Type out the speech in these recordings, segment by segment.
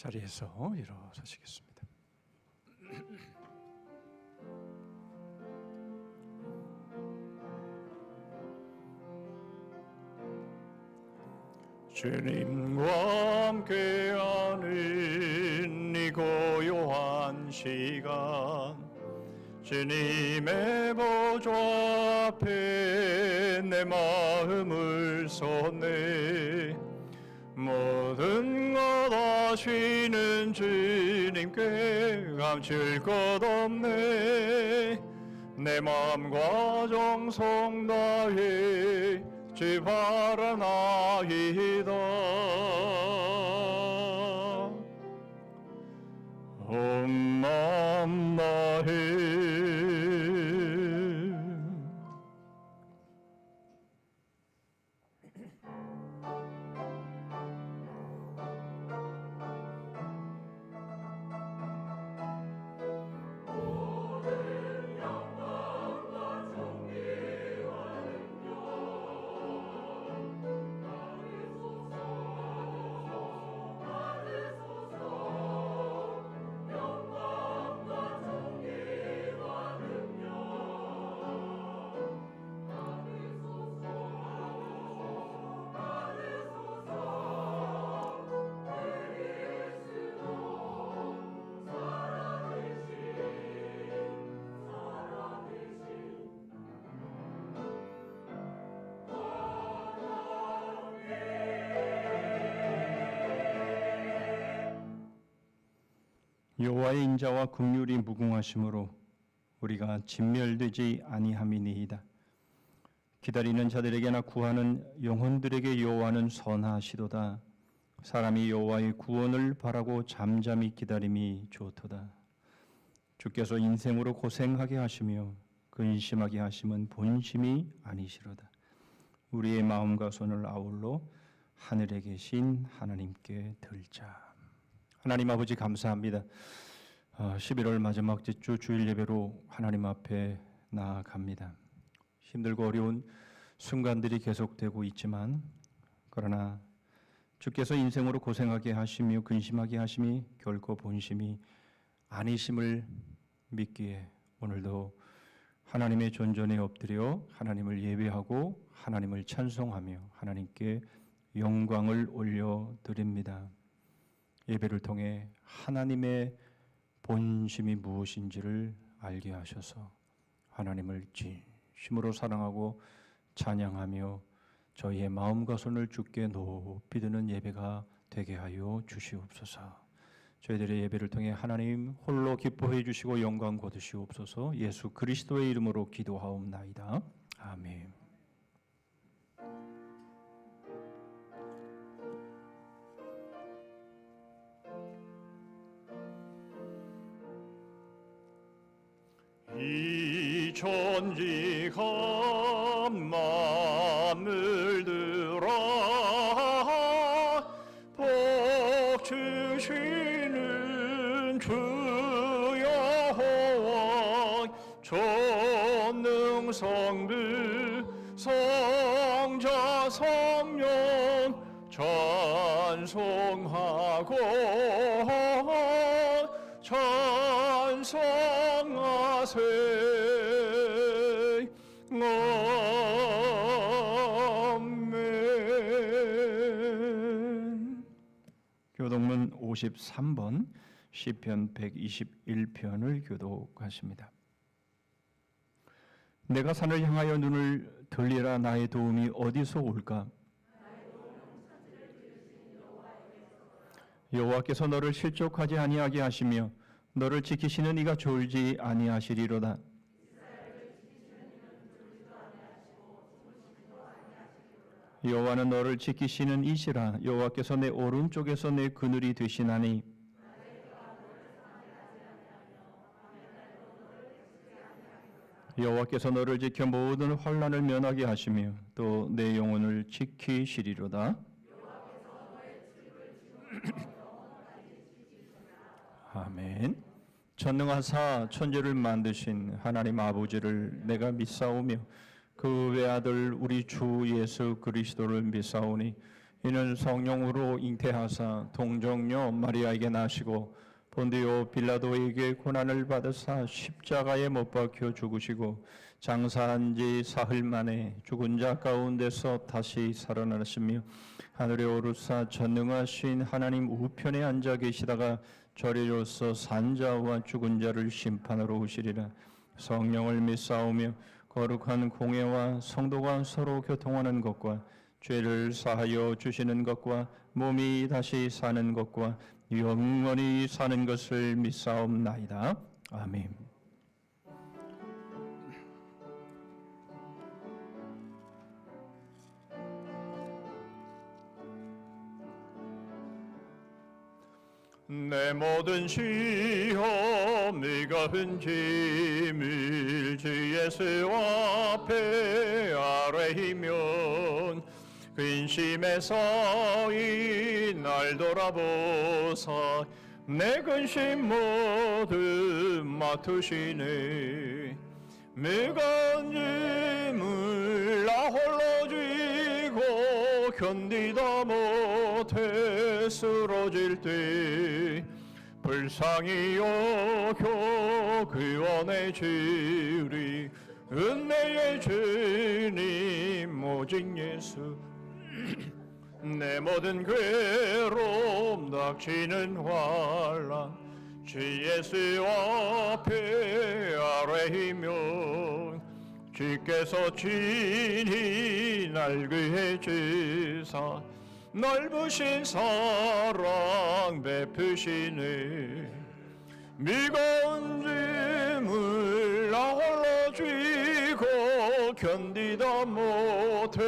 자리에서 일어서시겠습니다. 주님과 함께하는 이 고요한 시간, 주님의 보좌 앞에 내 마음을 쏟네. 모든 것 아시는 주님께 감출 것 없네. 내 마음과 정성 다해 주 바라나이다. 온 마음 다해. 여호와의 인자와 긍휼이 무궁하심으로 우리가 진멸되지 아니함이니이다. 기다리는 자들에게나 구하는 영혼들에게 여호와는 선하시도다. 사람이 여호와의 구원을 바라고 잠잠히 기다림이 좋도다. 주께서 인생으로 고생하게 하시며 근심하게 하심은 본심이 아니시로다. 우리의 마음과 손을 아울러 하늘에 계신 하나님께 들자. 하나님 아버지 감사합니다. 11월 마지막 주 주일 예배로 하나님 앞에 나아갑니다. 힘들고 어려운 순간들이 계속되고 있지만 그러나 주께서 인생으로 고생하게 하시며 근심하게 하심이 결코 본심이 아니심을 믿기에 오늘도 하나님의 존전에 엎드려 하나님을 예배하고 하나님을 찬송하며 하나님께 영광을 올려드립니다. 예배를 통해 하나님의 본심이 무엇인지를 알게 하셔서 하나님을 진심으로 사랑하고 찬양하며 저희의 마음과 손을 주께 높이 드는 예배가 되게 하여 주시옵소서. 저희들의 예배를 통해 하나님 홀로 기뻐해 주시고 영광 거두시옵소서. 예수 그리스도의 이름으로 기도하옵나이다. 아멘. 이 천지가 만물 들어 복 주시는 주 여호와 전능성들 성자 성령 찬송하고 찬송하세. 아멘. 교독문 53번 시편 121편을 교독하십니다. 내가 산을 향하여 눈을 들리라. 나의 도움이 어디서 올까? 여호와께서 너를 실족하지 아니하게 하시며 너를 지키시는 이가 졸지 아니하시리로다. 여호와는 너를 지키시는 이시라. 여호와께서 내 오른쪽에서 내 그늘이 되시나니 여호와께서 너를 지켜 모든 환난을 면하게 하시며 또 내 영혼을 지키시리로다. 아멘. 전능하사 천지를 만드신 하나님 아버지를 내가 믿사오며 그 외아들 우리 주 예수 그리스도를 믿사오니 이는 성령으로 잉태하사 동정녀 마리아에게 나시고 본디오 빌라도에게 고난을 받으사 십자가에 못 박혀 죽으시고 장사한 지 사흘 만에 죽은 자 가운데서 다시 살아나시며 하늘에 오르사 전능하신 하나님 우편에 앉아 계시다가 저리로서 산 자와 죽은 자를 심판하러 오시리라. 성령을 믿사오며 거룩한 공예와 성도가 서로 교통하는 것과 죄를 사하여 주시는 것과 몸이 다시 사는 것과 영원히 사는 것을 믿사옵나이다. 아멘. 내 모든 시험 네가 흔짐을 주 예수 앞에 아뢰이면 근심에서 이 날 돌아보사 내 근심 모두 맡으시네. 무거운 짐을 나 홀로 쥐고 견디다 못해 쓰러질 때 불쌍히 여겨 구원해주리. 은혜의 주님 오직 예수. 내 모든 괴로움 닥치는 환난 주 예수 앞에 아뢰이면 주께서 친히 날 구해 주사 넓으신 사랑 베푸시네. 무거운 짐을 나 홀로 쥐고 견디다 못해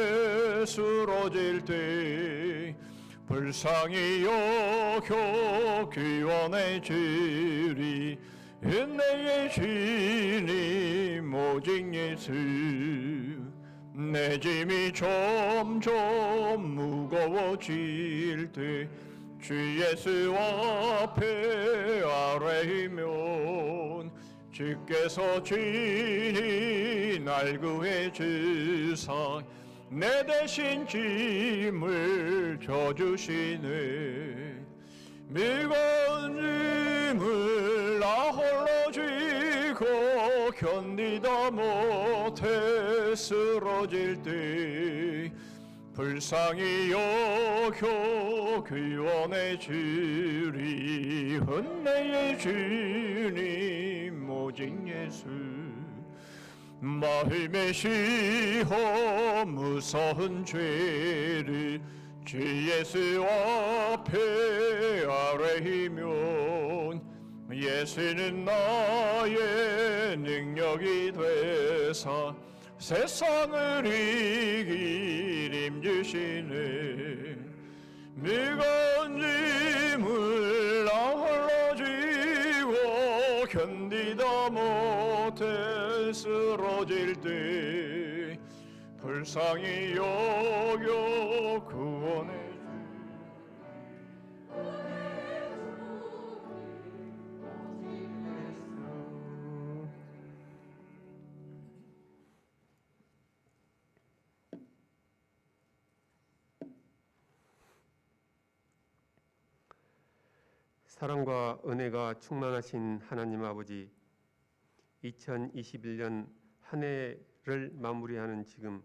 쓰러질 때 불쌍히 여겨 구원해 주리. 은혜의 주님 오직 예수. 내 짐이 점점 무거워질 때 주 예수 앞에 아뢰이면 주께서 친히 날 구해 주사 내 대신 짐을 져주시네. 무거운 짐을 나 홀로 쥐고 견디다 못해 쓰러질 때 불쌍히 여겨 구원해 주리. 은혜의 주님 오직 예수. 마음의 시험 무서운 죄를 주 예수 앞에 아뢰이면 예수는 나의 능력이 되사 세상을 이길 힘 주시네. 무거운 짐을 나 홀로 쥐고 견디다 못해 쓰러질 때 불쌍히 여겨 구원해 사랑과 은혜가 충만하신 하나님 아버지, 2021년 한 해를 마무리하는 지금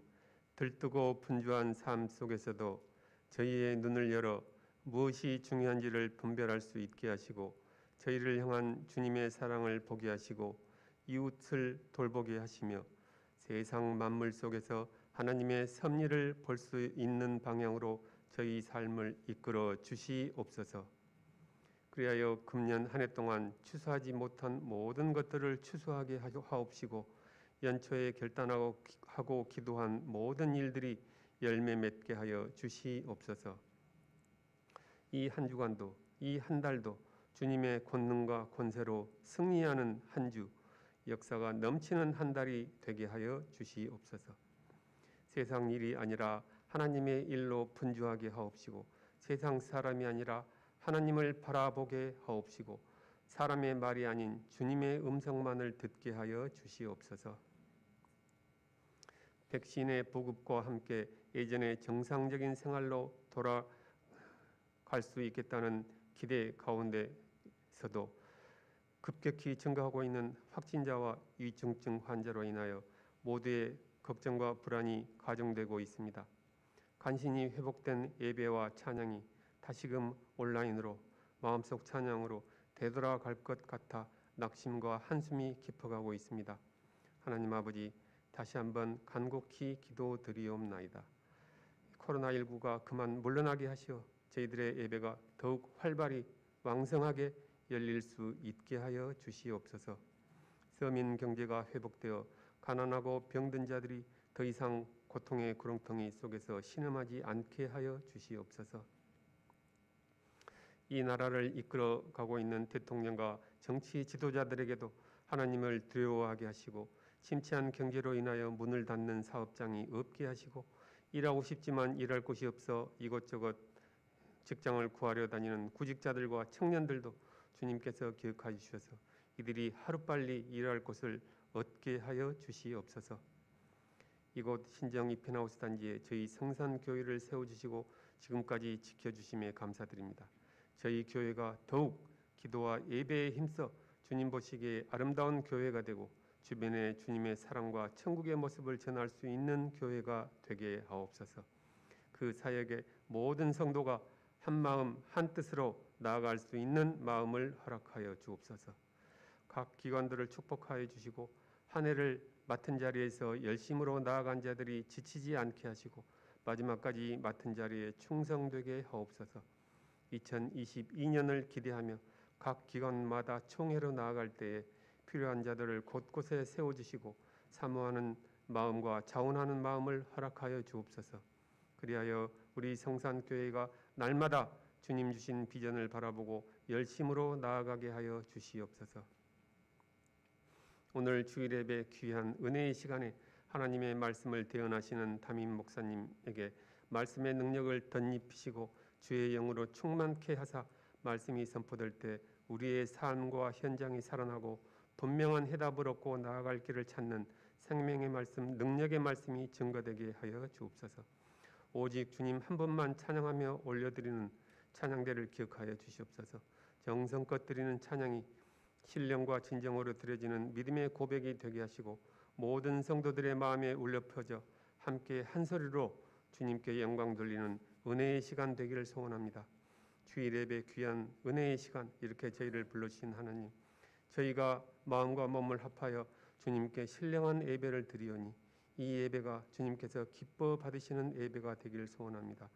들뜨고 분주한 삶 속에서도 저희의 눈을 열어 무엇이 중요한지를 분별할 수 있게 하시고 저희를 향한 주님의 사랑을 보게 하시고 이웃을 돌보게 하시며 세상 만물 속에서 하나님의 섭리를 볼 수 있는 방향으로 저희 삶을 이끌어 주시옵소서. 그리하여 금년 한 해 동안 추수하지 못한 모든 것들을 추수하게 하옵시고 연초에 결단하고 기도한 모든 일들이 열매 맺게 하여 주시옵소서. 이 한 주간도 이 한 달도 주님의 권능과 권세로 승리하는 한 주, 역사가 넘치는 한 달이 되게 하여 주시옵소서. 세상 일이 아니라 하나님의 일로 분주하게 하옵시고 세상 사람이 아니라 하나님을 바라보게 하옵시고 사람의 말이 아닌 주님의 음성만을 듣게 하여 주시옵소서. 백신의 보급과 함께 예전의 정상적인 생활로 돌아갈 수 있겠다는 기대 가운데서도 급격히 증가하고 있는 확진자와 위중증 환자로 인하여 모두의 걱정과 불안이 가중되고 있습니다. 간신히 회복된 예배와 찬양이 다시금 온라인으로 마음속 찬양으로 되돌아갈 것 같아 낙심과 한숨이 깊어가고 있습니다. 하나님 아버지, 다시 한번 간곡히 기도드리옵나이다. 코로나19가 그만 물러나게 하시어 저희들의 예배가 더욱 활발히 왕성하게 열릴 수 있게 하여 주시옵소서. 서민 경제가 회복되어 가난하고 병든 자들이 더 이상 고통의 구렁텅이 속에서 신음하지 않게 하여 주시옵소서. 이 나라를 이끌어가고 있는 대통령과 정치 지도자들에게도 하나님을 두려워하게 하시고 침체한 경제로 인하여 문을 닫는 사업장이 없게 하시고 일하고 싶지만 일할 곳이 없어 이곳저곳 직장을 구하려 다니는 구직자들과 청년들도 주님께서 기억하여 주셔서 이들이 하루빨리 일할 곳을 얻게 하여 주시옵소서. 이곳 신정 이펜하우스 단지에 저희 성산교회를 세워주시고 지금까지 지켜주심에 감사드립니다. 저희 교회가 더욱 기도와 예배에 힘써 주님 보시기에 아름다운 교회가 되고 주변에 주님의 사랑과 천국의 모습을 전할 수 있는 교회가 되게 하옵소서. 그 사역에 모든 성도가 한 마음 한 뜻으로 나아갈 수 있는 마음을 허락하여 주옵소서. 각 기관들을 축복하여 주시고 한 해를 맡은 자리에서 열심으로 나아간 자들이 지치지 않게 하시고 마지막까지 맡은 자리에 충성되게 하옵소서. 2022년을 기대하며 각 기관마다 총회로 나아갈 때에 필요한 자들을 곳곳에 세워주시고 사모하는 마음과 자원하는 마음을 허락하여 주옵소서. 그리하여 우리 성산교회가 날마다 주님 주신 비전을 바라보고 열심으로 나아가게 하여 주시옵소서. 오늘 주일 예배 귀한 은혜의 시간에 하나님의 말씀을 대언하시는 담임 목사님에게 말씀의 능력을 덧입히시고 주의 영으로 충만케 하사 말씀이 선포될 때 우리의 삶과 현장이 살아나고 분명한 해답을 얻고 나아갈 길을 찾는 생명의 말씀, 능력의 말씀이 증거되게 하여 주옵소서. 오직 주님 한 분만 찬양하며 올려드리는 찬양대를 기억하여 주시옵소서. 정성껏 드리는 찬양이 신령과 진정으로 드려지는 믿음의 고백이 되게 하시고 모든 성도들의 마음에 울려 퍼져 함께 한 소리로 주님께 영광 돌리는 은혜의 시간 되기를 소원합니다. 주일 예배 귀한 은혜의 시간, 이렇게 저희를 불러주신 하나님, 저희가 마음과 몸을 합하여 주님께 신령한 예배를 드리오니 이 예배가 주님께서 기뻐 받으시는 예배가 되기를 소원합니다.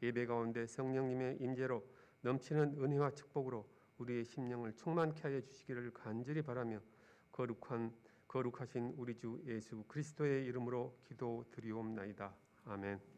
예배 가운데 성령님의 임재로 넘치는 은혜와 축복으로 우리의 심령을 충만케 하여 주시기를 간절히 바라며 거룩하신 우리 주 예수 그리스도의 이름으로 기도드리옵나이다. 아멘.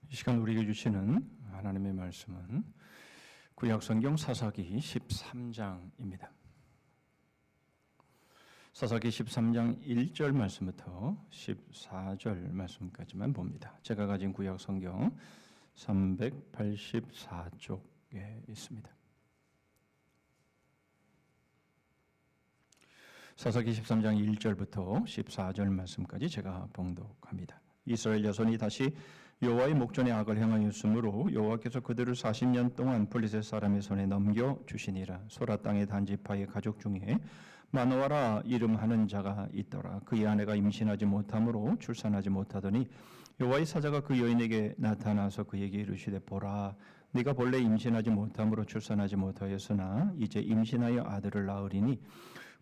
이 시간 우리에게 주시는 하나님의 말씀은 구약성경 사사기 13장입니다. 사사기 13장 1절 말씀부터 14절 말씀까지만 봅니다. 제가 가진 구약성경 384쪽에 있습니다. 사사기 13장 1절부터 14절 말씀까지 제가 봉독합니다. 이스라엘 자손이 다시 여호와의 목전에 악을 행하였으므로 여호와께서 그들을 40년 동안 블레셋 사람의 손에 넘겨 주시니라. 소라 땅의 단지파의 가족 중에 마노아라 이름하는 자가 있더라. 그의 아내가 임신하지 못함으로 출산하지 못하더니 여호와의 사자가 그 여인에게 나타나서 그에게 이르시되 보라, 네가 본래 임신하지 못함으로 출산하지 못하였으나 이제 임신하여 아들을 낳으리니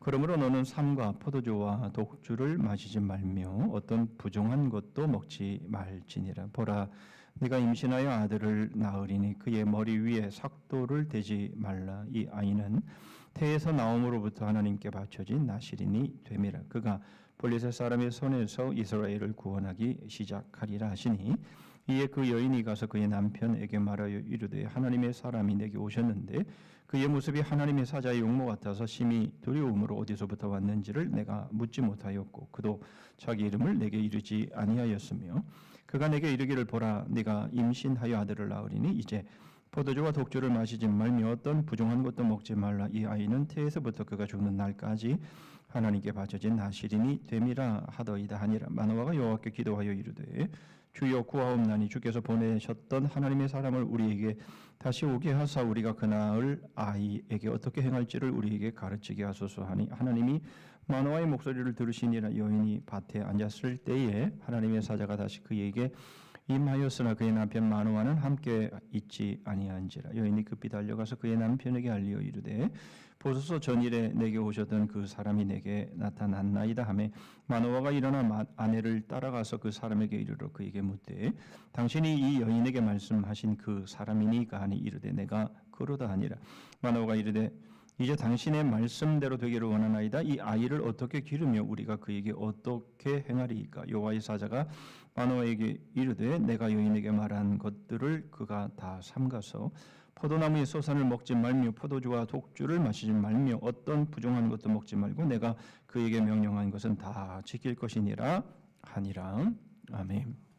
그러므로 너는 삼과 포도주와 독주를 마시지 말며 어떤 부정한 것도 먹지 말지니라. 보라, 네가 임신하여 아들을 낳으리니 그의 머리 위에 삭도를 대지 말라. 이 아이는 태에서 나옴으로부터 하나님께 바쳐진 나실인이 됨이라. 그가 블레셋 사람의 손에서 이스라엘을 구원하기 시작하리라 하시니 이에 그 여인이 가서 그의 남편에게 말하여 이르되 하나님의 사람이 내게 오셨는데 그의 모습이 하나님의 사자의 용모 같아서 심히 두려움으로 어디서부터 왔는지를 내가 묻지 못하였고 그도 자기 이름을 내게 이르지 아니하였으며 그가 내게 이르기를 보라 네가 임신하여 아들을 낳으리니 이제 포도주와 독주를 마시지 말며 어떤 부정한 것도 먹지 말라. 이 아이는 태에서부터 그가 죽는 날까지 하나님께 바쳐진 나실인이 됨이라 하더이다 하니라. 마노아가 여호와께 기도하여 이르되 주여 구하옵나니 주께서 보내셨던 하나님의 사람을 우리에게 다시 오게 하사 우리가 그 낳을 아이에게 어떻게 행할지를 우리에게 가르치게 하소서 하니 하나님이 마노아의 목소리를 들으시니라. 여인이 밭에 앉았을 때에 하나님의 사자가 다시 그에게 임하였으나 그의 남편 마노아는 함께 있지 아니한지라. 여인이 급히 달려가서 그의 남편에게 알리어 이르되 보소서 전일에 내게 오셨던 그 사람이 내게 나타났나이다 하매 마노아가 일어나 아내를 따라가서 그 사람에게 이르러 그에게 묻되 당신이 이 여인에게 말씀하신 그 사람이니까 하니 이르되 내가 그러다 하니라. 마노아가 이르되 이제 당신의 말씀대로 되기를 원하나이다. 이 아이를 어떻게 기르며 우리가 그에게 어떻게 행하리이까. 여호와의 사자가 마노아에게 이르되 내가 여인에게 말한 것들을 그가 다 삼가서 포도나무의 소산을 먹지 말며 포도주와 독주를 마시지 말며 어떤 부정한 것도 먹지 말고 내가 그에게 명령한 것은 다 지킬 것이니라 하니라. 아멘.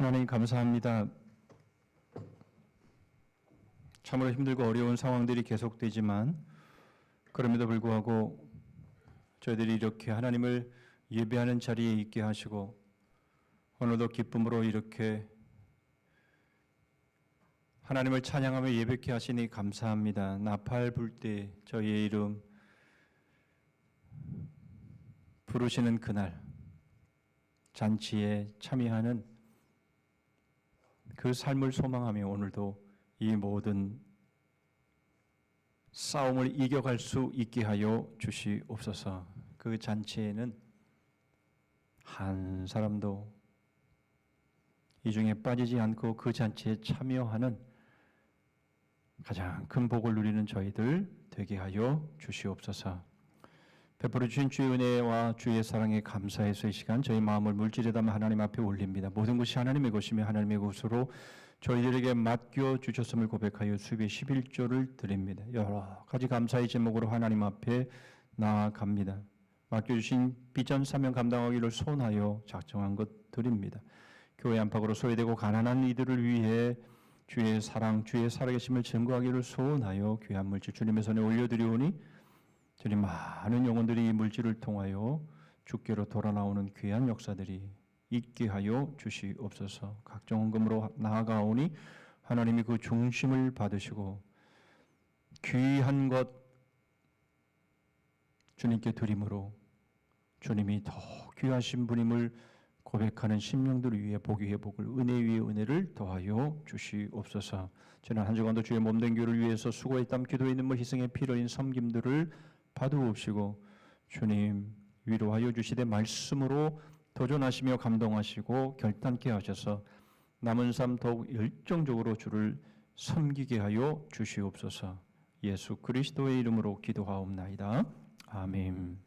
하나님 감사합니다. 참으로 힘들고 어려운 상황들이 계속되지만 그럼에도 불구하고 저희들이 이렇게 하나님을 예배하는 자리에 있게 하시고 오늘도 기쁨으로 이렇게 하나님을 찬양하며 예배케 하시니 감사합니다. 나팔 불 때 저희의 이름 부르시는 그날 잔치에 참여하는 그 삶을 소망하며 오늘도 이 모든 싸움을 이겨갈 수 있게 하여 주시옵소서. 그 잔치에는 한 사람도 이 중에 빠지지 않고 그 잔치에 참여하는 가장 큰 복을 누리는 저희들 되게 하여 주시옵소서. 베풀어 주신 주의 은혜와 주의 사랑에 감사해서 이 시간 저희 마음을 물질에 담아 하나님 앞에 올립니다. 모든 것이 하나님의 것이며 하나님의 것으로 저희들에게 맡겨 주셨음을 고백하여 수입의 11조를 드립니다. 여러 가지 감사의 제목으로 하나님 앞에 나아갑니다. 맡겨주신 비전 사명 감당하기를 소원하여 작정한 것 드립니다. 교회 안팎으로 소외되고 가난한 이들을 위해 주의 사랑, 주의 살아계심을 증거하기를 소원하여 귀한 물질 주님의 손에 올려드리오니 주님 많은 영혼들이 이 물질을 통하여 주께로 돌아 나오는 귀한 역사들이 있게 하여 주시옵소서. 각종 헌금으로 나아가오니 하나님이 그 중심을 받으시고 귀한 것 주님께 드림으로 주님이 더 귀하신 분임을 고백하는 심령들 위에 복 위에 복을 은혜 위에 은혜를 더하여 주시옵소서. 지난 한 주간도 주의 몸된 교를 위해서 수고의 땀 기도의 눈물 희생의 피로 인 섬김들을 받으옵시고 주님 위로하여 주시되 말씀으로 도전하시며 감동하시고 결단케 하셔서 남은 삶 더욱 열정적으로 주를 섬기게 하여 주시옵소서. 예수 그리스도의 이름으로 기도하옵나이다. 아멘.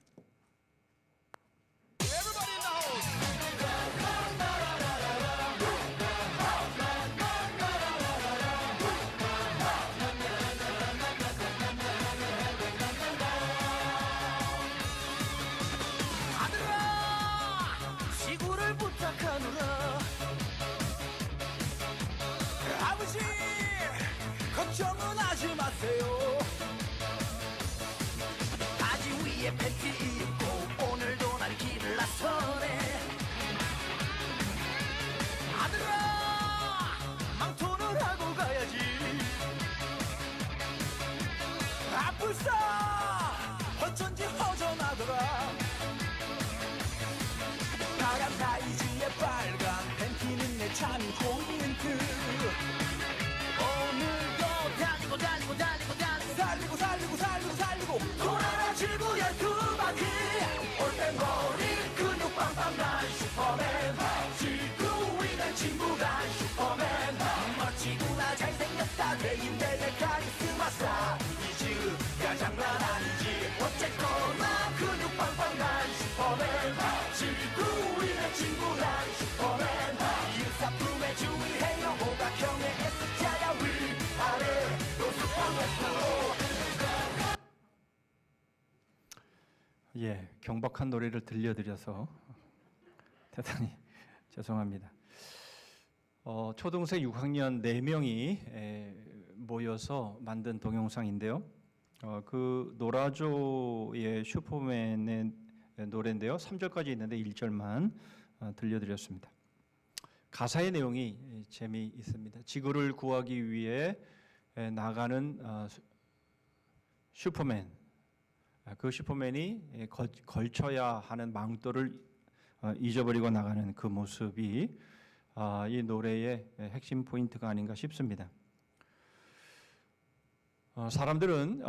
아버지 걱정은 하지 마세요. 바지 위에 팬티 입고 오늘도 날 길을 나서네. 아들아 망토를 하고 가야지. 아플싸 어쩐지 허전하더라. 파란 사이즈의 빨간 팬티는 내 참 포인트. 오늘도 달리고 달리고 달리고 달리고 달리고 돌아라 지구의 두 바퀴. 올빼머리 근육 빵빵 난 슈퍼맨. 지구 위는 친구가 슈퍼맨. 멋지구나 잘생겼다 내인데 내 카리스마 스타. 이지가 장난 아니지. 어쨌거나 근육 빵빵 난 슈퍼맨. 지구 위는 친구 난 슈퍼맨. 유사품에 주의해요. 오각형의 S자야 위아래로 슈퍼맨으로. 예, 경박한 노래를 들려드려서 대단히 죄송합니다. 초등생 6학년 4명이 모여서 만든 동영상인데요. 그 노라조의 슈퍼맨의 노래인데요. 3절까지 있는데 1절만 들려드렸습니다. 가사의 내용이 재미있습니다. 지구를 구하기 위해 나가는 슈퍼맨, 그 슈퍼맨이 걸쳐야 하는 망토를 잊어버리고 나가는 그 모습이 이 노래의 핵심 포인트가 아닌가 싶습니다. 사람들은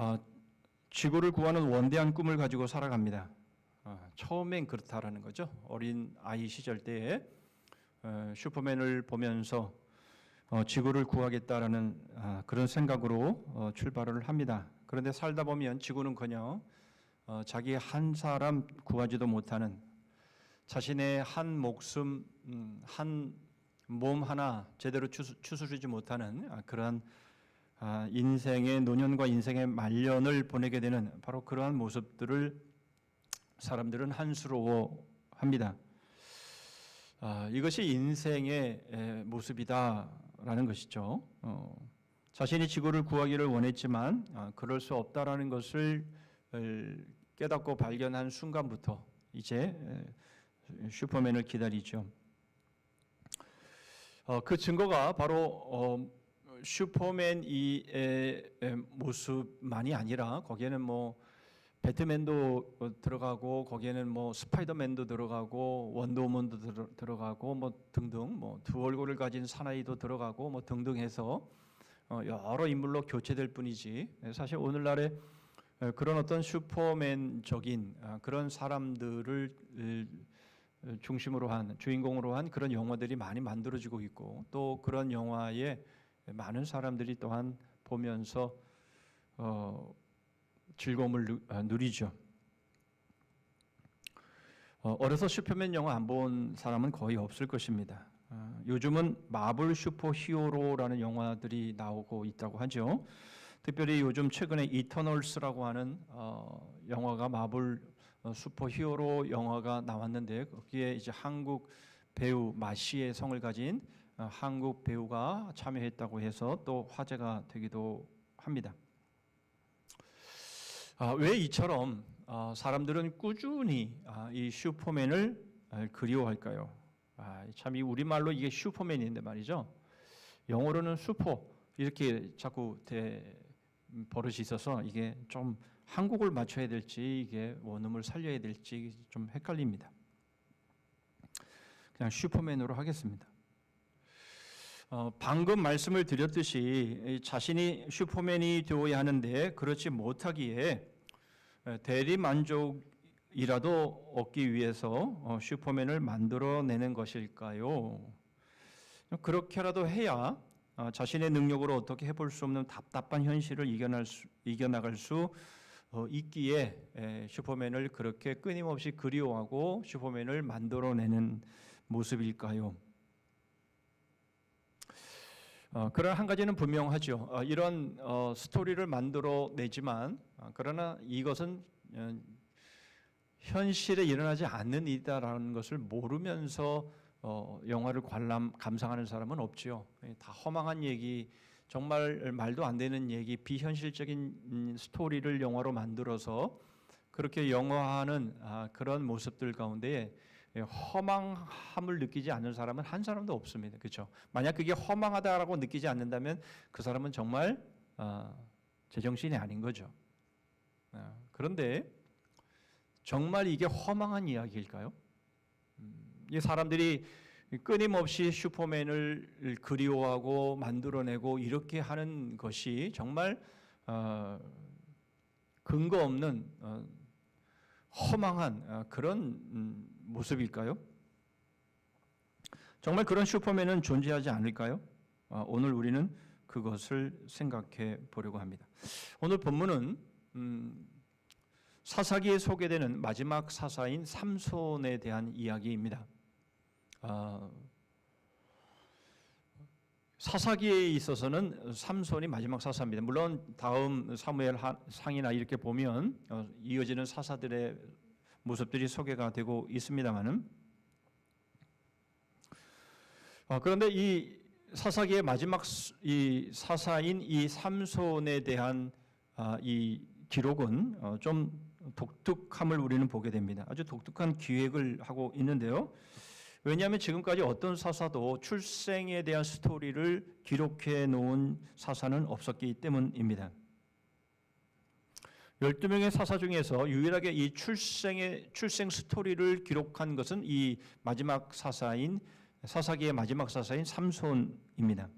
지구를 구하는 원대한 꿈을 가지고 살아갑니다. 처음엔 그렇다라는 거죠. 어린 아이 시절 때에 슈퍼맨을 보면서 지구를 구하겠다라는 그런 생각으로 출발을 합니다. 그런데 살다 보면 지구는커녕 자기 한 사람 구하지도 못하는, 자신의 한 목숨, 한 몸 하나 제대로 추스르지 못하는 그러한 인생의 노년과 인생의 말년을 보내게 되는 바로 그러한 모습들을 사람들은 한스러워합니다. 이것이 인생의 모습이다라는 것이죠. 자신이 지구를 구하기를 원했지만 그럴 수 없다라는 것을 깨닫고 발견한 순간부터 이제 슈퍼맨을 기다리죠. 그 증거가 바로 슈퍼맨의 모습만이 아니라 거기에는 뭐 배트맨도 들어가고 거기에는 뭐 스파이더맨도 들어가고 원더우먼도 들어가고 뭐 등등 뭐 두 얼굴을 가진 사나이도 들어가고 뭐 등등 해서 여러 인물로 교체될 뿐이지 사실 오늘날에 그런 어떤 슈퍼맨적인 그런 사람들을 중심으로 한 주인공으로 한 그런 영화들이 많이 만들어지고 있고 또 그런 영화에 많은 사람들이 또한 보면서 즐거움을 누리죠. 어려서 슈퍼맨 영화 안 본 사람은 거의 없을 것입니다. 요즘은 마블 슈퍼 히어로라는 영화들이 나오고 있다고 하죠. 특별히 요즘 최근에 이터널스라고 하는 영화가 마블 슈퍼 히어로 영화가 나왔는데 거기에 이제 한국 배우 마시의 성을 가진 한국 배우가 참여했다고 해서 또 화제가 되기도 합니다. 왜 이처럼 사람들은 꾸준히 이 슈퍼맨을 그리워할까요? 참 이 우리말로 이게 슈퍼맨인데 말이죠. 영어로는 슈퍼 이렇게 자꾸 버릇이 있어서 이게 좀 한국을 맞춰야 될지 이게 원음을 살려야 될지 좀 헷갈립니다. 그냥 슈퍼맨으로 하겠습니다. 방금 말씀을 드렸듯이 자신이 슈퍼맨이 되어야 하는데 그렇지 못하기에 대리만족이라도 얻기 위해서 슈퍼맨을 만들어내는 것일까요? 그렇게라도 해야 자신의 능력으로 어떻게 해볼 수 없는 답답한 현실을 이겨나갈 수 있기에 슈퍼맨을 그렇게 끊임없이 그리워하고 슈퍼맨을 만들어내는 모습일까요? 그러나 한 가지는 분명하죠. 이런 스토리를 만들어내지만 그러나 이것은 현실에 일어나지 않는 일이다라는 것을 모르면서 영화를 감상하는 사람은 없지요. 다 허망한 얘기, 정말 말도 안 되는 얘기, 비현실적인 스토리를 영화로 만들어서 그렇게 영화하는 그런 모습들 가운데 허망함을 느끼지 않는 사람은 한 사람도 없습니다. 그렇죠? 만약 그게 허망하다라고 느끼지 않는다면 그 사람은 정말 제정신이 아닌 거죠. 그런데 정말 이게 허망한 이야기일까요? 이 사람들이 끊임없이 슈퍼맨을 그리워하고 만들어내고 이렇게 하는 것이 정말 근거 없는 허망한 그런 모습일까요? 정말 그런 슈퍼맨은 존재하지 않을까요? 오늘 우리는 그것을 생각해 보려고 합니다. 오늘 본문은 사사기에 소개되는 마지막 사사인 삼손에 대한 이야기입니다. 사사기에 있어서는 삼손이 마지막 사사입니다. 물론 다음 사무엘 상이나 이렇게 보면 이어지는 사사들의 모습들이 소개가 되고 있습니다만은 그런데 이 사사기의 마지막 이 사사인 이 삼손에 대한 이 기록은 좀 독특함을 우리는 보게 됩니다. 아주 독특한 기획을 하고 있는데요. 왜냐하면 지금까지 어떤 사사도 출생에 대한 스토리를 기록해 놓은 사사는 없었기 때문입니다. 12명의 사사 중에서 유일하게 이 출생 스토리를 기록한 것은 이 마지막 사사인 사사기의 마지막 사사인 삼손입니다.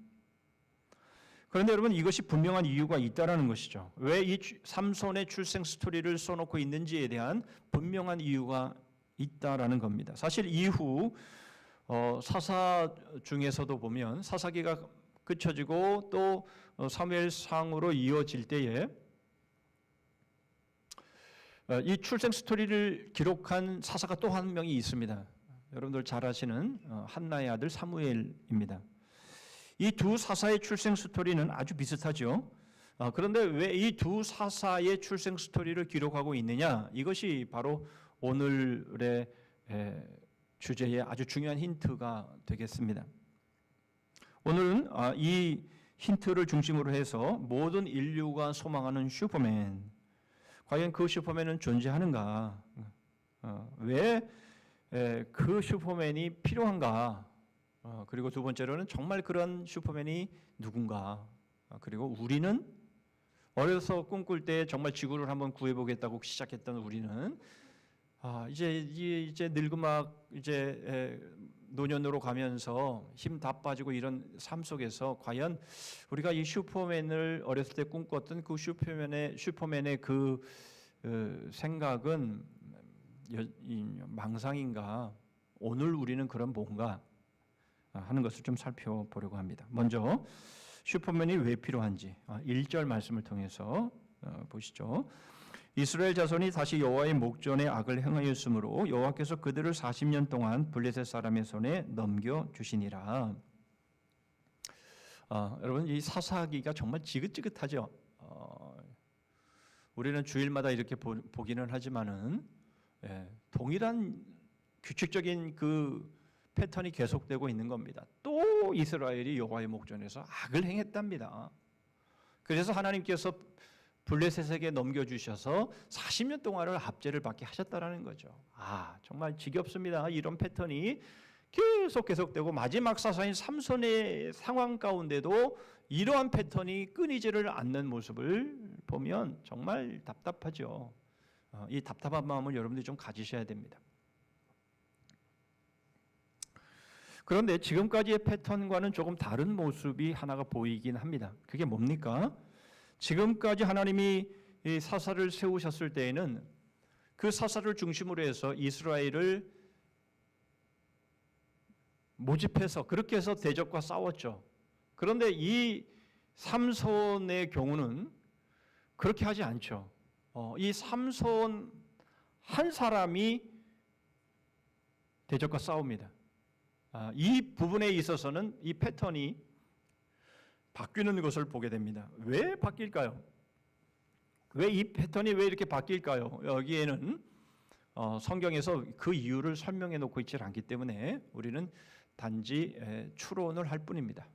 그런데 여러분 이것이 분명한 이유가 있다라는 것이죠. 왜 이 삼손의 출생 스토리를 써놓고 있는지에 대한 분명한 이유가 있다라는 겁니다. 사실 이후 사사 중에서도 보면 사사기가 그쳐지고 또 사무엘상으로 이어질 때에 이 출생 스토리를 기록한 사사가 또 한 명이 있습니다. 여러분들 잘 아시는 한나의 아들 사무엘입니다. 이 두 사사의 출생 스토리는 아주 비슷하죠. 그런데 왜 이 두 사사의 출생 스토리를 기록하고 있느냐? 이것이 바로 오늘의 주제에 아주 중요한 힌트가 되겠습니다. 오늘은 이 힌트를 중심으로 해서 모든 인류가 소망하는 슈퍼맨, 과연 그 슈퍼맨은 존재하는가? 왜 그 슈퍼맨이 필요한가? 그리고 두 번째로는 정말 그런 슈퍼맨이 누군가? 그리고 우리는 어려서 꿈꿀 때 정말 지구를 한번 구해보겠다고 시작했던 우리는 이제 늙음막 이제 노년으로 가면서 힘 다 빠지고 이런 삶 속에서 과연 우리가 이 슈퍼맨을 어렸을 때 꿈꿨던 그 슈퍼맨의 그 생각은 망상인가? 오늘 우리는 그런 뭔가 하는 것을 좀 살펴보려고 합니다. 먼저 슈퍼맨이 왜 필요한지 1절 말씀을 통해서 보시죠. 이스라엘 자손이 다시 여호와의 목전에 악을 행하였으므로 여호와께서 그들을 40년 동안 블레셋 사람의 손에 넘겨주시니라. 여러분, 이 사사기가 정말 지긋지긋하죠. 우리는 주일마다 이렇게 보기는 하지만은 동일한 규칙적인 그 패턴이 계속되고 있는 겁니다. 또 이스라엘이 여호와의 목전에서 악을 행했답니다. 그래서 하나님께서 블레셋에게 넘겨주셔서 40년 동안을 압제를 받게 하셨다라는 거죠. 정말 지겹습니다. 이런 패턴이 계속되고 마지막 사사인 삼손의 상황 가운데도 이러한 패턴이 끊이지를 않는 모습을 보면 정말 답답하죠. 이 답답한 마음을 여러분들이 좀 가지셔야 됩니다. 그런데 지금까지의 패턴과는 조금 다른 모습이 하나가 보이긴 합니다. 그게 뭡니까? 지금까지 하나님이 이 사사를 세우셨을 때에는 그 사사를 중심으로 해서 이스라엘을 모집해서 그렇게 해서 대적과 싸웠죠. 그런데 이 삼손의 경우는 그렇게 하지 않죠. 이 삼손 한 사람이 대적과 싸웁니다. 이 부분에 있어서는 이 패턴이 바뀌는 것을 보게 됩니다. 왜 바뀔까요? 왜 이 패턴이 왜 이렇게 바뀔까요? 여기에는 성경에서 그 이유를 설명해 놓고 있지 않기 때문에 우리는 단지 추론을 할 뿐입니다.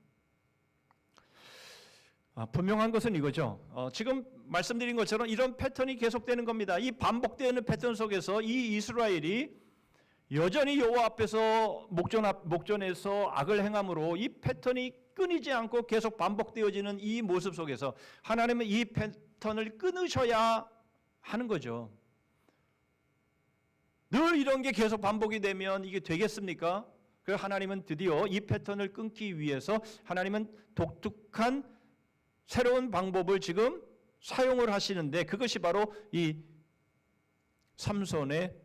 분명한 것은 이거죠. 지금 말씀드린 것처럼 이런 패턴이 계속되는 겁니다. 이 반복되는 패턴 속에서 이 이스라엘이 여전히 여호와 앞에서 목전에서 악을 행함으로 이 패턴이 끊이지 않고 계속 반복되어지는 이 모습 속에서 하나님은 이 패턴을 끊으셔야 하는 거죠. 늘 이런 게 계속 반복이 되면 이게 되겠습니까? 그래서 하나님은 드디어 이 패턴을 끊기 위해서 하나님은 독특한 새로운 방법을 지금 사용을 하시는데 그것이 바로 이 삼손의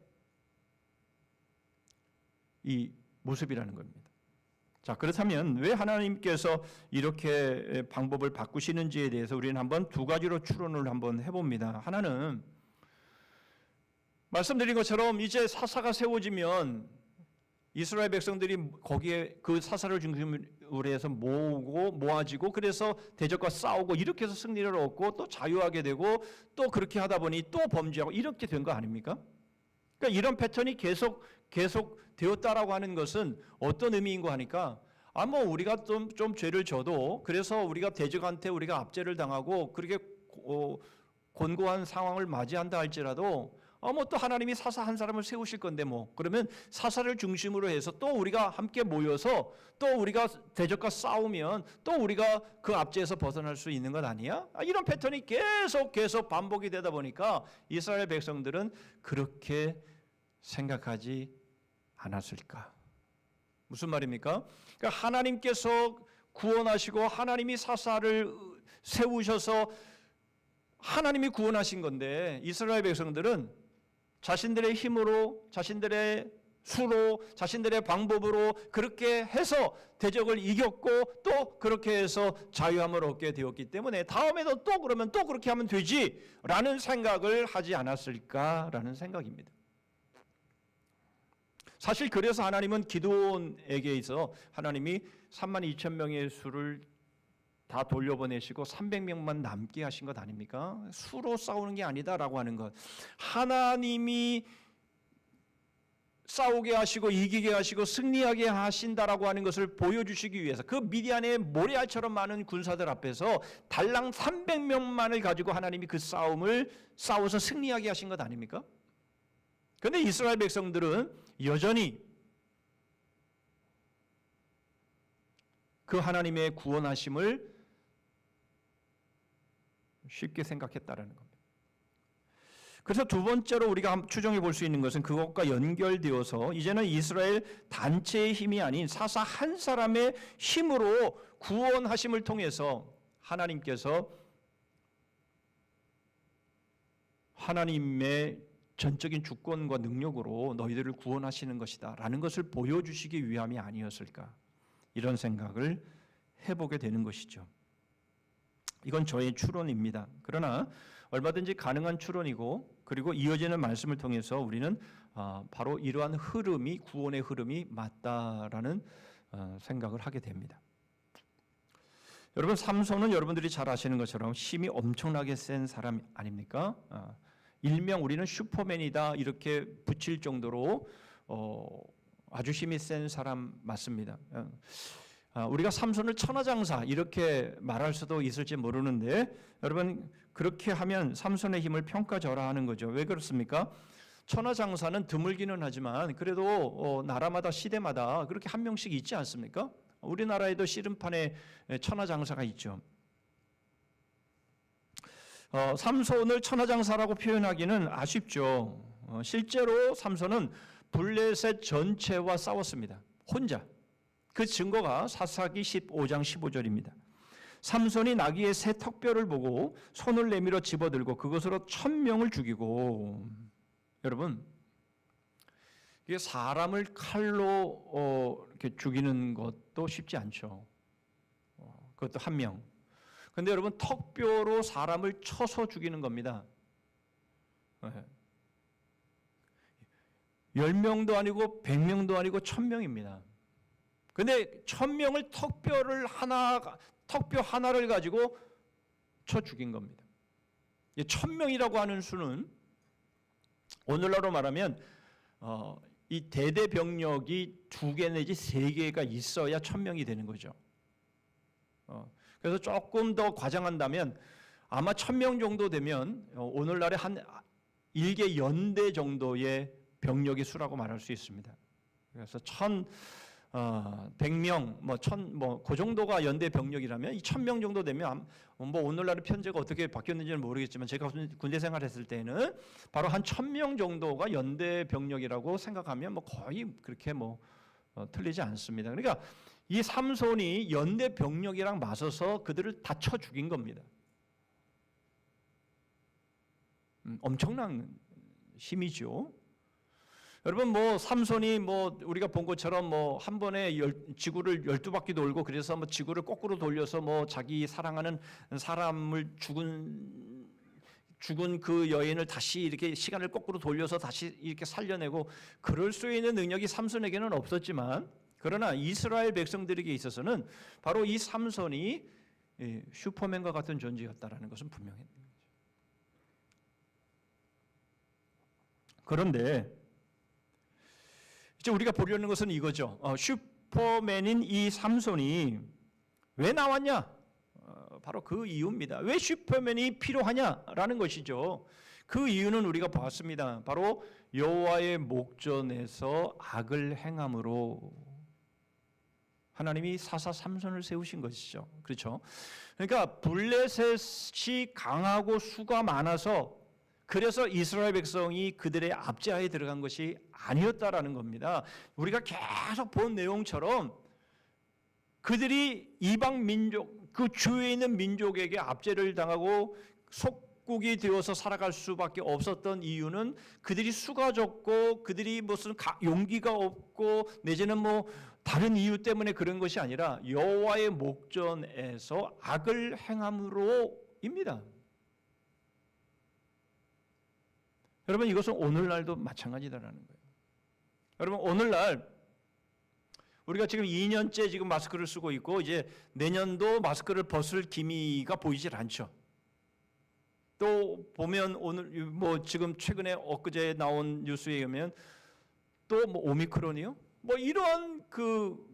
이 모습이라는 겁니다. 자, 그렇다면 왜 하나님께서 이렇게 방법을 바꾸시는지에 대해서 우리는 한번 두 가지로 추론을 한번 해봅니다. 하나는 말씀드린 것처럼 이제 사사가 세워지면 이스라엘 백성들이 거기에 그 사사를 중심으로 해서 모아지고 그래서 대적과 싸우고 이렇게 해서 승리를 얻고 또 자유하게 되고 또 그렇게 하다 보니 또 범죄하고 이렇게 된 거 아닙니까? 그러니까 이런 패턴이 계속 되었다라고 하는 것은 어떤 의미인가 하니까 뭐 우리가 좀 죄를 져도 그래서 우리가 대적한테 우리가 압제를 당하고 그렇게 곤고한 상황을 맞이한다 할지라도 뭐 또 하나님이 사사 한 사람을 세우실 건데 뭐 그러면 사사를 중심으로 해서 또 우리가 함께 모여서 또 우리가 대적과 싸우면 또 우리가 그 압제에서 벗어날 수 있는 것 아니야? 이런 패턴이 계속 반복이 되다 보니까 이스라엘 백성들은 그렇게 생각하지 않았을까? 무슨 말입니까? 그러니까 하나님께서 구원하시고 하나님이 사사를 세우셔서 하나님이 구원하신 건데 이스라엘 백성들은 자신들의 힘으로 자신들의 수로 자신들의 방법으로 그렇게 해서 대적을 이겼고 또 그렇게 해서 자유함을 얻게 되었기 때문에 다음에도 또 그러면 또 그렇게 하면 되지라는 생각을 하지 않았을까라는 생각입니다. 사실 그래서 하나님은 기드온에게 있어 하나님이 32,000명의 수를 다 돌려보내시고 300명만 남게 하신 것 아닙니까? 수로 싸우는 게 아니다라고 하는 것. 하나님이 싸우게 하시고 이기게 하시고 승리하게 하신다라고 하는 것을 보여주시기 위해서 그 미디안의 모래알처럼 많은 군사들 앞에서 달랑 300명만을 가지고 하나님이 그 싸움을 싸워서 승리하게 하신 것 아닙니까? 그런데 이스라엘 백성들은 여전히 그 하나님의 구원하심을 쉽게 생각했다라는 겁니다. 그래서 두 번째로 우리가 추정해 볼 수 있는 것은 그것과 연결되어서 이제는 이스라엘 단체의 힘이 아닌 사사 한 사람의 힘으로 구원하심을 통해서 하나님께서 하나님의 전적인 주권과 능력으로 너희들을 구원하시는 것이다 라는 것을 보여주시기 위함이 아니었을까, 이런 생각을 해보게 되는 것이죠. 이건 저의 추론입니다. 그러나 얼마든지 가능한 추론이고, 그리고 이어지는 말씀을 통해서 우리는 바로 이러한 흐름이, 구원의 흐름이 맞다라는 생각을 하게 됩니다. 여러분, 삼손은 여러분들이 잘 아시는 것처럼 힘이 엄청나게 센 사람 아닙니까? 일명 우리는 슈퍼맨이다 이렇게 붙일 정도로 아주 힘이 센 사람 맞습니다. 우리가 삼손을 천하장사 이렇게 말할 수도 있을지 모르는데, 여러분 그렇게 하면 삼손의 힘을 평가절하하는 거죠. 왜 그렇습니까? 천하장사는 드물기는 하지만 그래도 나라마다 시대마다 그렇게 한 명씩 있지 않습니까? 우리나라에도 씨름판에 천하장사가 있죠. 삼손을 천하장사라고 표현하기는 아쉽죠. 실제로 삼손은 블레셋 전체와 싸웠습니다. 혼자. 그 증거가 사사기 15장 15절입니다. 삼손이 나귀의 새 턱뼈를 보고 손을 내밀어 집어들고 그것으로 1000명을 죽이고, 여러분 이게 사람을 칼로 이렇게 죽이는 것도 쉽지 않죠. 그것도 한 명. 그런데 여러분 턱뼈로 사람을 쳐서 죽이는 겁니다. 10명도 아니고 100명도 아니고 1000명입니다. 근데 1000명을 턱뼈 하나를 가지고 쳐 죽인 겁니다. 1000명이라고 하는 수는 오늘날로 말하면 이 대대 병력이 2개 내지 3개가 있어야 1000명이 되는 거죠. 그래서 조금 더 과장한다면 아마 1000명 정도 되면 오늘날의 한 일개 연대 정도의 병력의 수라고 말할 수 있습니다. 그래서 100명, 그 정도가 연대 병력이라면 이 1000명 정도 되면 오늘날의 편제가 어떻게 바뀌었는지는 모르겠지만 제가 군대 생활했을 때는 바로 한 1000명 정도가 연대 병력이라고 생각하면 거의 그렇게 틀리지 않습니다. 그러니까 이 삼손이 연대 병력이랑 맞서서 그들을 다 쳐 죽인 겁니다. 엄청난 힘이죠. 여러분 삼손이 우리가 본 것처럼 한 번에 지구를 12바퀴 돌고 그래서 지구를 거꾸로 돌려서 자기 사랑하는 사람을 죽은 그 여인을 다시 이렇게 시간을 거꾸로 돌려서 다시 이렇게 살려내고 그럴 수 있는 능력이 삼손에게는 없었지만, 그러나 이스라엘 백성들에게 있어서는 바로 이 삼손이 슈퍼맨과 같은 존재였다라는 것은 분명합니다. 그런데 이제 우리가 보려는 것은 이거죠. 슈퍼맨인 이 삼손이 왜 나왔냐? 바로 그 이유입니다. 왜 슈퍼맨이 필요하냐라는 것이죠. 그 이유는 우리가 봤습니다. 바로 여호와의 목전에서 악을 행함으로 하나님이 사사 삼손을 세우신 것이죠. 그렇죠? 그러니까 블레셋이 강하고 수가 많아서 그래서 이스라엘 백성이 그들의 압제하에 들어간 것이 아니었다라는 겁니다. 우리가 계속 본 내용처럼 그들이 이방 민족, 그 주위에 있는 민족에게 압제를 당하고 속국이 되어서 살아갈 수밖에 없었던 이유는 그들이 수가 적고 그들이 무슨 용기가 없고 내지는 다른 이유 때문에 그런 것이 아니라 여호와의 목전에서 악을 행함으로입니다. 여러분 이것은 오늘날도 마찬가지다라는 거예요. 여러분 오늘날 우리가 지금 2년째 지금 마스크를 쓰고 있고 이제 내년도 마스크를 벗을 기미가 보이질 않죠. 또 보면 오늘 지금 최근에 엊그제 나온 뉴스에 의하면 또 뭐 오미크론이요? 뭐 이러한 그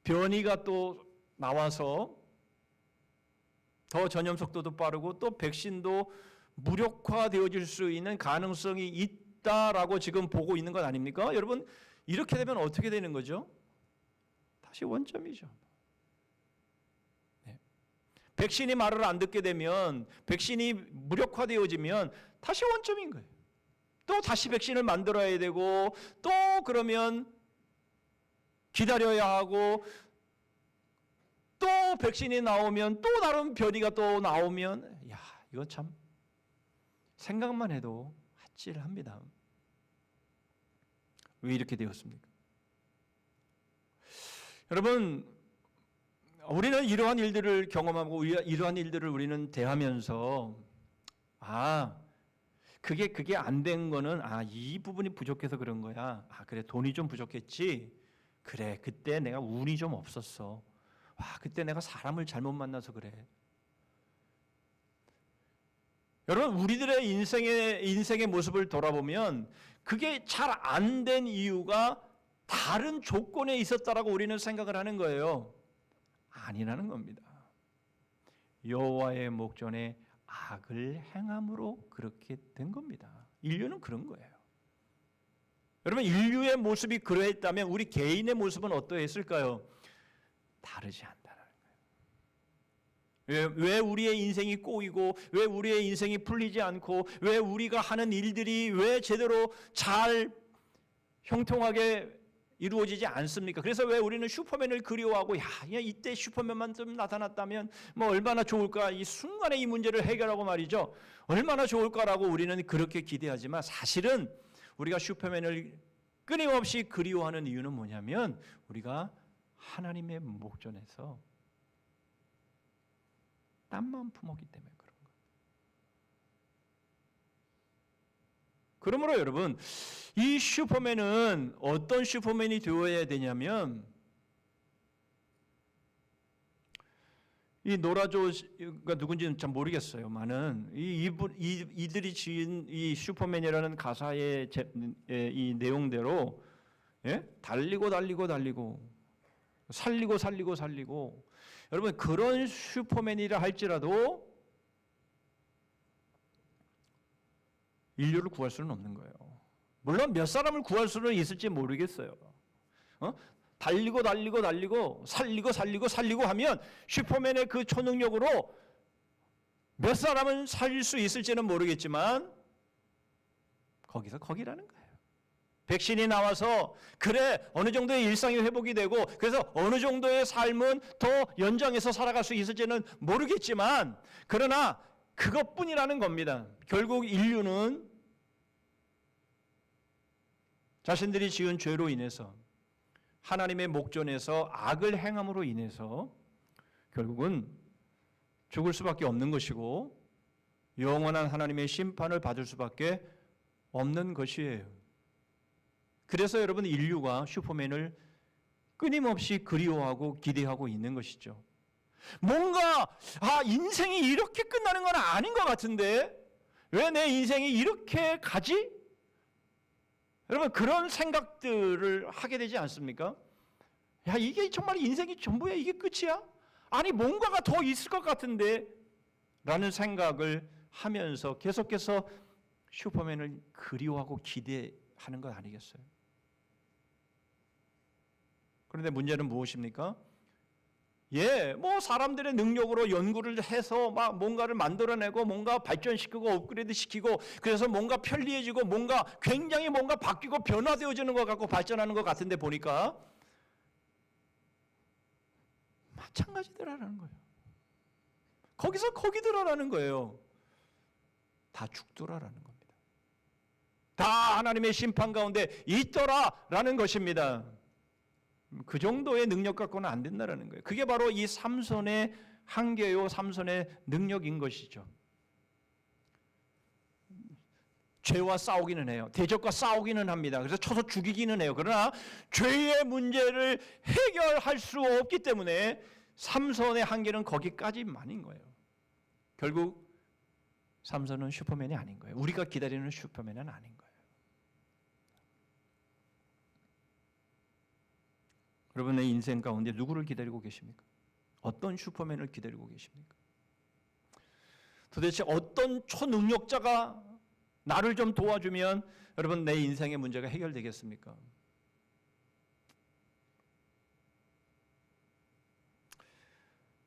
변이가 또 나와서 더 전염 속도도 빠르고 또 백신도 무력화되어질 수 있는 가능성이 있다라고 지금 보고 있는 것 아닙니까? 여러분 이렇게 되면 어떻게 되는 거죠? 다시 원점이죠. 네. 백신이 말을 안 듣게 되면 백신이 무력화되어지면 다시 원점인 거예요. 또 다시 백신을 만들어야 되고 또 그러면 기다려야 하고 또 백신이 나오면 또 다른 변이가 또 나오면 야 이거 참 생각만 해도 아찔합니다. 왜 이렇게 되었습니까? 여러분 우리는 이러한 일들을 경험하고 이러한 일들을 우리는 대하면서 그게 안 된 거는 이 부분이 부족해서 그런 거야. 그래 돈이 좀 부족했지. 그래 그때 내가 운이 좀 없었어. 그때 내가 사람을 잘못 만나서 그래. 여러분 우리들의 인생의 모습을 돌아보면 그게 잘 안 된 이유가 다른 조건에 있었다라고 우리는 생각을 하는 거예요. 아니라는 겁니다. 여호와의 목전에 악을 행함으로 그렇게 된 겁니다. 인류는 그런 거예요. 여러분 인류의 모습이 그러했다면 우리 개인의 모습은 어떠했을까요? 다르지 않다는 거예요. 왜 우리의 인생이 꼬이고 왜 우리의 인생이 풀리지 않고 왜 우리가 하는 일들이 왜 제대로 잘 형통하게 이루어지지 않습니까? 그래서 왜 우리는 슈퍼맨을 그리워하고 이때 슈퍼맨만 좀 나타났다면 뭐 얼마나 좋을까? 이 순간에 이 문제를 해결하고 말이죠. 얼마나 좋을까라고 우리는 그렇게 기대하지만 사실은 우리가 슈퍼맨을 끊임없이 그리워하는 이유는 뭐냐면 우리가 하나님의 목전에서 땀만 품었기 때문에 그런 거예요. 그러므로 여러분 이 슈퍼맨은 어떤 슈퍼맨이 되어야 되냐면 이 노라조가 누군지는 잘 모르겠어요. 많은 이들이 지은 이 슈퍼맨이라는 가사의 이 내용대로 달리고 살리고 여러분 그런 슈퍼맨이라 할지라도 인류를 구할 수는 없는 거예요. 물론 몇 사람을 구할 수는 있을지 모르겠어요. 달리고 살리고 하면 슈퍼맨의 그 초능력으로 몇 사람은 살릴 수 있을지는 모르겠지만 거기서 거기라는 거예요. 백신이 나와서 그래 어느 정도의 일상이 회복이 되고 그래서 어느 정도의 삶은 더 연장해서 살아갈 수 있을지는 모르겠지만 그러나 그것뿐이라는 겁니다. 결국 인류는 자신들이 지은 죄로 인해서 하나님의 목전에서 악을 행함으로 인해서 결국은 죽을 수밖에 없는 것이고 영원한 하나님의 심판을 받을 수밖에 없는 것이에요. 그래서 여러분 인류가 슈퍼맨을 끊임없이 그리워하고 기대하고 있는 것이죠. 뭔가 인생이 이렇게 끝나는 건 아닌 것 같은데 왜 내 인생이 이렇게 가지? 여러분 그런 생각들을 하게 되지 않습니까? 이게 정말 인생이 전부야? 이게 끝이야? 아니 뭔가가 더 있을 것 같은데 라는 생각을 하면서 계속해서 슈퍼맨을 그리워하고 기대하는 것 아니겠어요? 그런데 문제는 무엇입니까? 뭐 사람들의 능력으로 연구를 해서 막 뭔가를 만들어내고 뭔가 발전시키고 업그레이드 시키고 그래서 뭔가 편리해지고 뭔가 굉장히 뭔가 바뀌고 변화되어지는 것 같고 발전하는 것 같은데 보니까 마찬가지더라라는 거예요. 거기서 거기더라라는 거예요. 다 죽더라라는 겁니다. 다 하나님의 심판 가운데 있더라라는 것입니다. 그 정도의 능력 갖고는 안 된다라는 거예요. 그게 바로 이 삼손의 한계요, 삼손의 능력인 것이죠. 죄와 싸우기는 해요. 대적과 싸우기는 합니다. 그래서 쳐서 죽이기는 해요. 그러나 죄의 문제를 해결할 수 없기 때문에 삼손의 한계는 거기까지만인 거예요. 결국 삼손은 슈퍼맨이 아닌 거예요. 우리가 기다리는 슈퍼맨은 아닌 거예요. 여러분의 인생 가운데 누구를 기다리고 계십니까? 어떤 슈퍼맨을 기다리고 계십니까? 도대체 어떤 초능력자가 나를 좀 도와주면 여러분 내 인생의 문제가 해결되겠습니까?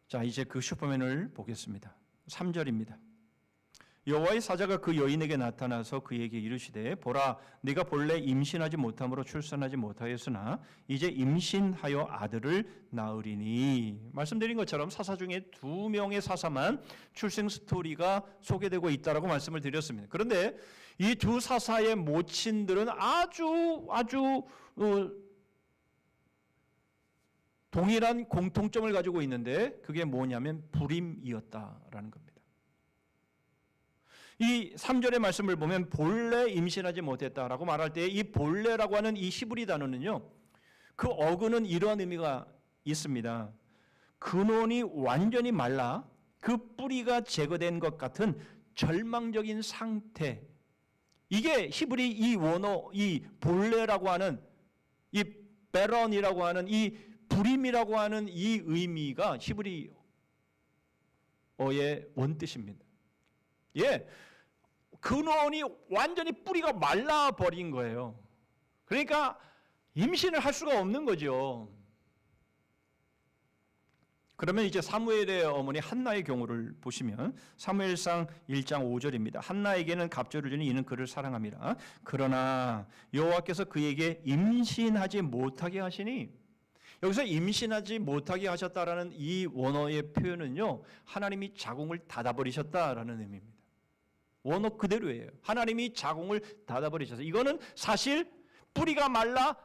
자, 이제 그 슈퍼맨을 보겠습니다. 3절입니다. 여호와의 사자가 그 여인에게 나타나서 그에게 이르시되 보라 네가 본래 임신하지 못함으로 출산하지 못하였으나 이제 임신하여 아들을 낳으리니. 말씀드린 것처럼 사사 중에 2명의 사사만 출생 스토리가 소개되고 있다라고 말씀을 드렸습니다. 그런데 이 두 사사의 모친들은 아주 동일한 공통점을 가지고 있는데 그게 뭐냐면 불임이었다라는 겁니다. 이 3절의 말씀을 보면 본래 임신하지 못했다라고 말할 때 이 본래라고 하는 이 히브리 단어는요, 그 어근은 이러한 의미가 있습니다. 근원이 완전히 말라 그 뿌리가 제거된 것 같은 절망적인 상태. 이게 히브리 이 원어, 이 본래라고 하는 이 베런이라고 하는 이 불임이라고 하는 이 의미가 히브리어의 원뜻입니다. 예, 근원이 완전히 뿌리가 말라버린 거예요. 그러니까 임신을 할 수가 없는 거죠. 그러면 이제 사무엘의 어머니 한나의 경우를 보시면 사무엘상 1장 5절입니다. 한나에게는 갑절을 주니 이는 그를 사랑함이라. 그러나 여호와께서 그에게 임신하지 못하게 하시니, 여기서 임신하지 못하게 하셨다라는 이 원어의 표현은요, 하나님이 자궁을 닫아버리셨다라는 의미입니다. 원어 그대로예요. 하나님이 자궁을 닫아버리셔서, 이거는 사실 뿌리가 말라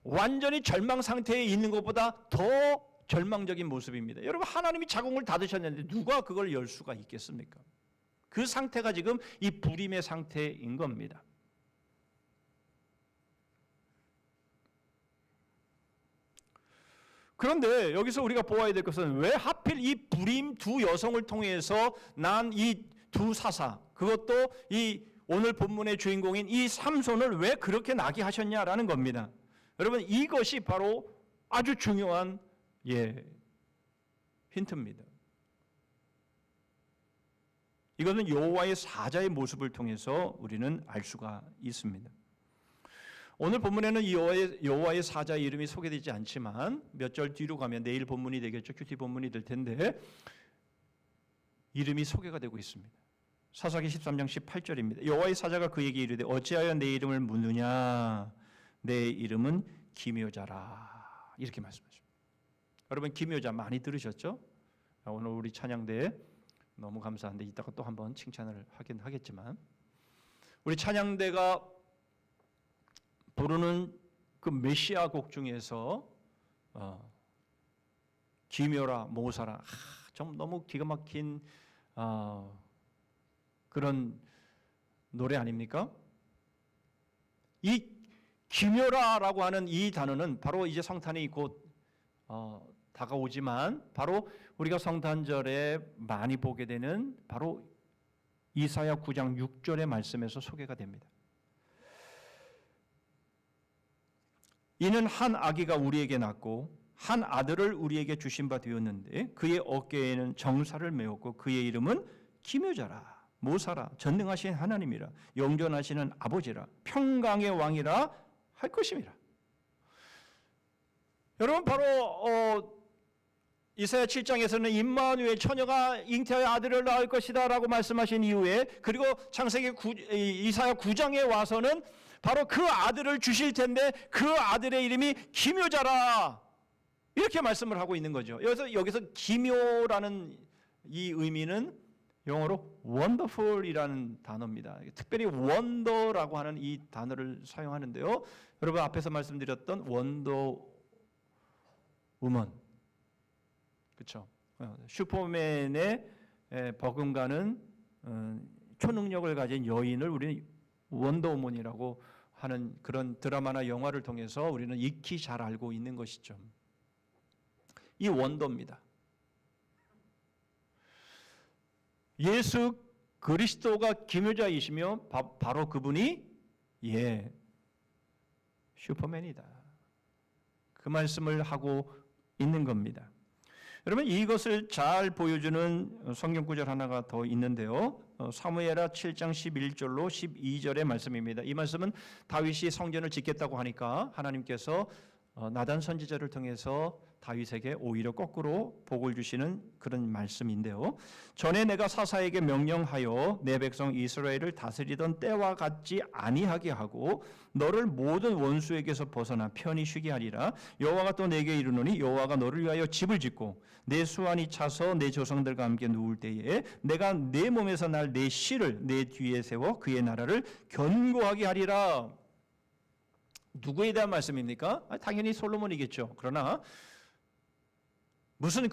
완전히 절망 상태에 있는 것보다 더 절망적인 모습입니다. 여러분, 하나님이 자궁을 닫으셨는데 누가 그걸 열 수가 있겠습니까? 그 상태가 지금 이 불임의 상태인 겁니다. 그런데 여기서 우리가 보아야 될 것은 왜 하필 이 불임 두 여성을 통해서 난 이 두 사사, 그것도 이 오늘 본문의 주인공인 이 삼손을 왜 그렇게 나게 하셨냐라는 겁니다. 여러분, 이것이 바로 아주 중요한 힌트입니다. 이것은 여호와의 사자의 모습을 통해서 우리는 알 수가 있습니다. 오늘 본문에는 이 여호와의 사자의 이름이 소개되지 않지만 몇 절 뒤로 가면 내일 본문이 되겠죠. 큐티 본문이 될 텐데 이름이 소개가 되고 있습니다. 사사기 13장 18절입니다. 여호와의 사자가 그에게 이르되 어찌하여 내 이름을 묻느냐, 내 이름은 기묘자라, 이렇게 말씀하십니다. 여러분, 기묘자 많이 들으셨죠? 오늘 우리 찬양대에 너무 감사한데 이따가 또 한번 칭찬을 하긴 하겠지만, 우리 찬양대가 부르는 그 메시아 곡 중에서 기묘라 모사라, 좀 너무 기가 막힌 그런 노래 아닙니까? 이 기묘라라고 하는 이 단어는 바로 이제 성탄이 곧 다가오지만 바로 우리가 성탄절에 많이 보게 되는 바로 이사야 9장 6절의 말씀에서 소개가 됩니다. 이는 한 아기가 우리에게 낳고 한 아들을 우리에게 주신 바 되었는데 그의 어깨에는 정사를 메었고 그의 이름은 기묘자라, 모사라, 전능하신 하나님이라, 영존하시는 아버지라, 평강의 왕이라 할 것임이라. 여러분, 바로 이사야 7장에서는 임마누엘, 처녀가 잉태하여 아들을 낳을 것이다 라고 말씀하신 이후에, 그리고 창세기 이사야 9장에 와서는 바로 그 아들을 주실 텐데 그 아들의 이름이 기묘자라, 이렇게 말씀을 하고 있는 거죠. 여기서 기묘라는 이 의미는 영어로 wonderful이라는 단어입니다. 특별히 wonder라고 하는 이 단어를 사용하는데요. 여러분, 앞에서 말씀드렸던 wonder woman, 그렇죠? 슈퍼맨의 버금가는 초능력을 가진 여인을 우리는 원더우먼이라고 하는 그런 드라마나 영화를 통해서 우리는 익히 잘 알고 있는 것이죠. 이 원더입니다. 예수 그리스도가 기묘자이시며 바로 그분이 슈퍼맨이다. 그 그 말씀을 하고 있는 겁니다. 여러분 이것을 잘 보여주는 성경 구절 하나가 더 있는데요. 사무엘하 7장 11절로 12절의 말씀입니다. 이 말씀은 다윗이 성전을 짓겠다고 하니까 하나님께서 나단 선지자를 통해서 다윗에게 오히려 거꾸로 복을 주시는 그런 말씀인데요. 전에 내가 사사에게 명령하여 내 백성 이스라엘을 다스리던 때와 같지 아니하게 하고 너를 모든 원수에게서 벗어나 편히 쉬게 하리라. 여호와가 또 내게 이르노니 여호와가 너를 위하여 집을 짓고 내 수완이 차서 내 조상들과 함께 누울 때에 내가 내 몸에서 날 내 씨를 내 뒤에 세워 그의 나라를 견고하게 하리라. 누구에 대한 말씀입니까? 당연히 솔로몬이겠죠. 그러나 무슨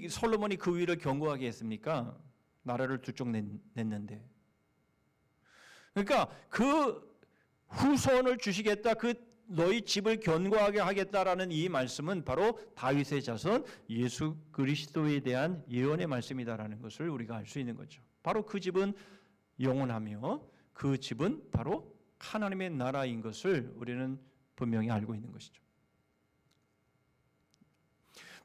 솔로몬이 그 위를 견고하게 했습니까? 나라를 두 쪽 냈는데. 그러니까 그 후손을 주시겠다, 그 너희 집을 견고하게 하겠다라는 이 말씀은 바로 다윗의 자손 예수 그리스도에 대한 예언의 말씀이다라는 것을 우리가 알 수 있는 거죠. 바로 그 집은 영원하며 그 집은 바로 하나님의 나라인 것을 우리는 분명히 알고 있는 것이죠.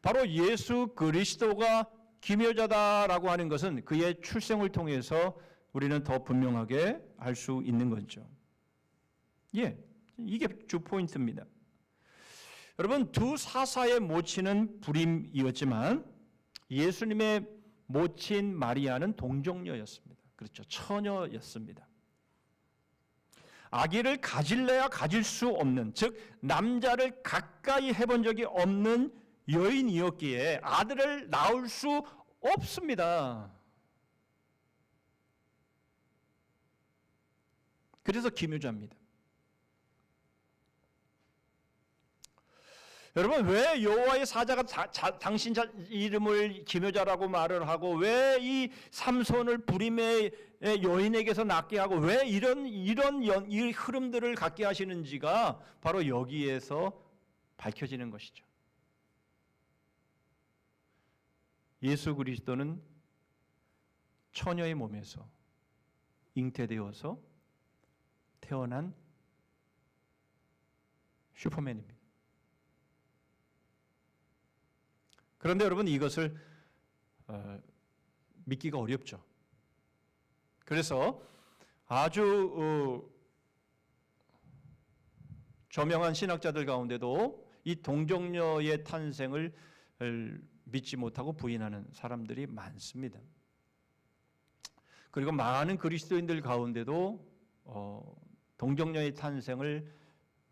바로 예수 그리스도가 기묘자다라고 하는 것은 그의 출생을 통해서 우리는 더 분명하게 알 수 있는 거죠. 이게 주 포인트입니다. 여러분 두 사사의 모친은 불임이었지만 예수님의 모친 마리아는 동정녀였습니다. 그렇죠. 처녀였습니다. 아기를 가질래야 가질 수 없는, 즉 남자를 가까이 해본 적이 없는 여인이었기에 아들을 낳을 수 없습니다. 그래서 기묘자입니다. 여러분 왜 여호와의 사자가 당신 이름을 기묘자라고 말을 하고 왜 이 삼손을 불임의 여인에게서 낳게 하고 왜 이런 이 흐름들을 갖게 하시는지가 바로 여기에서 밝혀지는 것이죠. 예수 그리스도는 처녀의 몸에서 잉태되어서 태어난 슈퍼맨입니다. 그런데 여러분 이것을 믿기가 어렵죠. 그래서 아주 저명한 신학자들 가운데도 이 동정녀의 탄생을 믿지 못하고 부인하는 사람들이 많습니다. 그리고 많은 그리스도인들 가운데도 동정녀의 탄생을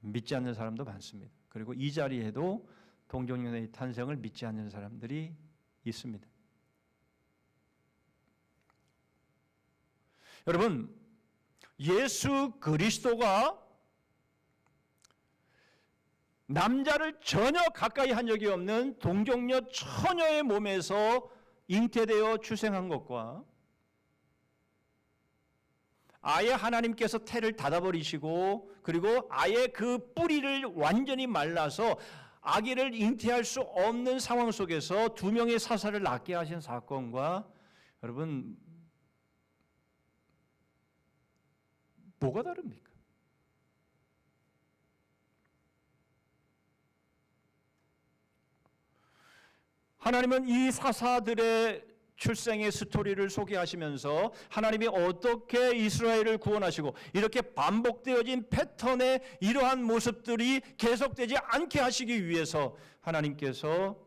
믿지 않는 사람도 많습니다. 그리고 이 자리에도 동정녀의 탄생을 믿지 않는 사람들이 있습니다. 여러분, 예수 그리스도가 남자를 전혀 가까이 한 적이 없는 동정녀 처녀의 몸에서 잉태되어 출생한 것과 아예 하나님께서 태를 닫아버리시고 그리고 아예 그 뿌리를 완전히 말라서 아기를 잉태할 수 없는 상황 속에서 두 명의 사사를 낳게 하신 사건과 여러분 뭐가 다릅니까? 하나님은 이 사사들의 출생의 스토리를 소개하시면서 하나님이 어떻게 이스라엘을 구원하시고 이렇게 반복되어진 패턴의 이러한 모습들이 계속되지 않게 하시기 위해서 하나님께서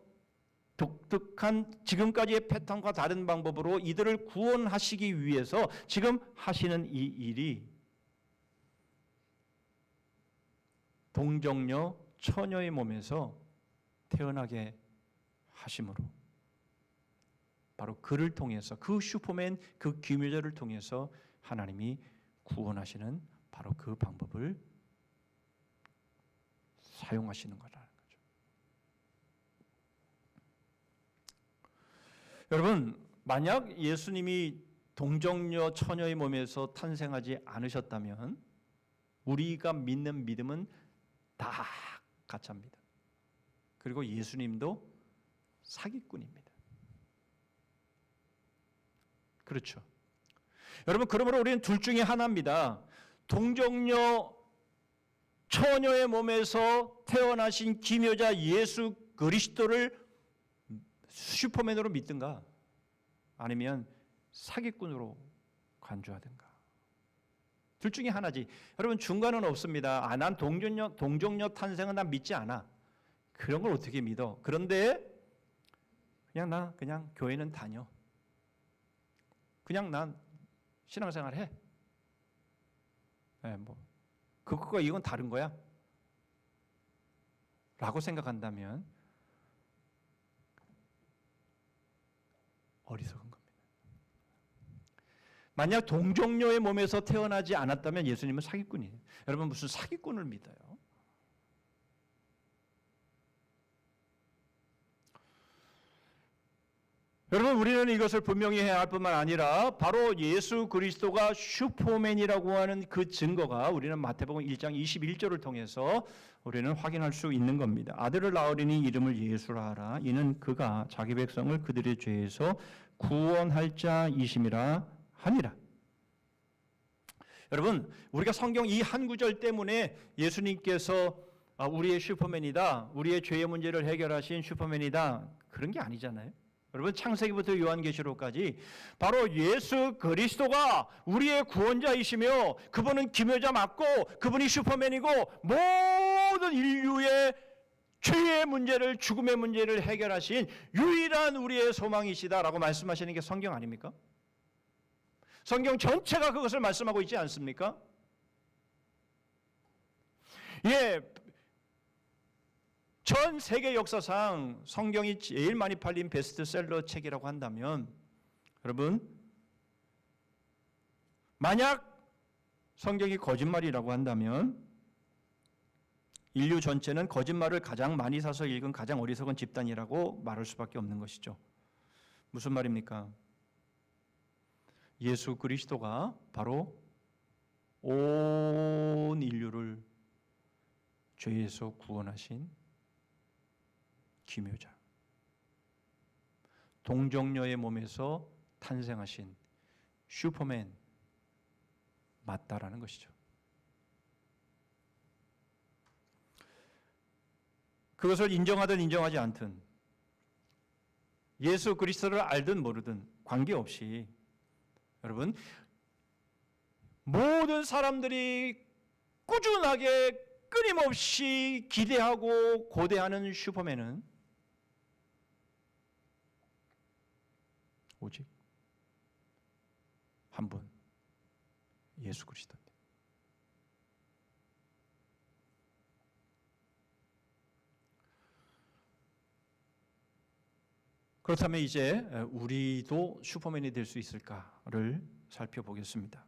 독특한 지금까지의 패턴과 다른 방법으로 이들을 구원하시기 위해서 지금 하시는 이 일이 동정녀 처녀의 몸에서 태어나게 하심으로 바로 그를 통해서 그 슈퍼맨 그 기묘자를 통해서 하나님이 구원하시는 바로 그 방법을 사용하시는 거라는 거죠. 여러분 만약 예수님이 동정녀 처녀의 몸에서 탄생하지 않으셨다면 우리가 믿는 믿음은 다 가짜입니다. 그리고 예수님도 사기꾼입니다. 그렇죠. 여러분 그러므로 우리는 둘 중에 하나입니다. 동정녀 처녀의 몸에서 태어나신 기묘자 예수 그리스도를 슈퍼맨으로 믿든가 아니면 사기꾼으로 간주하든가. 둘 중에 하나지. 여러분 중간은 없습니다. 난 동정녀 탄생은 난 믿지 않아. 그런 걸 어떻게 믿어? 그런데 그냥 교회는 다녀. 그냥 난 신앙생활 해. 그것과 이건 다른 거야. 라고 생각한다면 어리석은 겁니다. 만약 동정녀의 몸에서 태어나지 않았다면 예수님은 사기꾼이에요. 여러분 무슨 사기꾼을 믿어요? 여러분 우리는 이것을 분명히 해야 할 뿐만 아니라 바로 예수 그리스도가 슈퍼맨이라고 하는 그 증거가 우리는 마태복음 1장 21절을 통해서 우리는 확인할 수 있는 겁니다. 아들을 낳으리니 이름을 예수라 하라. 이는 그가 자기 백성을 그들의 죄에서 구원할 자이심이라 하니라. 여러분 우리가 성경 이 한 구절 때문에 예수님께서 우리의 슈퍼맨이다, 우리의 죄의 문제를 해결하신 슈퍼맨이다, 그런 게 아니잖아요. 여러분 창세기부터 요한계시록까지 바로 예수 그리스도가 우리의 구원자이시며 그분은 기묘자 맞고 그분이 슈퍼맨이고 모든 인류의 죄의 문제를, 죽음의 문제를 해결하신 유일한 우리의 소망이시다라고 말씀하시는 게 성경 아닙니까? 성경 전체가 그것을 말씀하고 있지 않습니까? 전 세계 역사상 성경이 제일 많이 팔린 베스트셀러 책이라고 한다면 여러분 만약 성경이 거짓말이라고 한다면 인류 전체는 거짓말을 가장 많이 사서 읽은 가장 어리석은 집단이라고 말할 수밖에 없는 것이죠. 무슨 말입니까? 예수 그리스도가 바로 온 인류를 죄에서 구원하신 기묘자, 동정녀의 몸에서 탄생하신 슈퍼맨 맞다라는 것이죠. 그것을 인정하든 인정하지 않든 예수 그리스도를 알든 모르든 관계없이 여러분 모든 사람들이 꾸준하게 끊임없이 기대하고 고대하는 슈퍼맨은 오직 한 분, 예수 그리스도입니다. 그렇다면 이제 우리도 슈퍼맨이 될 수 있을까를 살펴보겠습니다.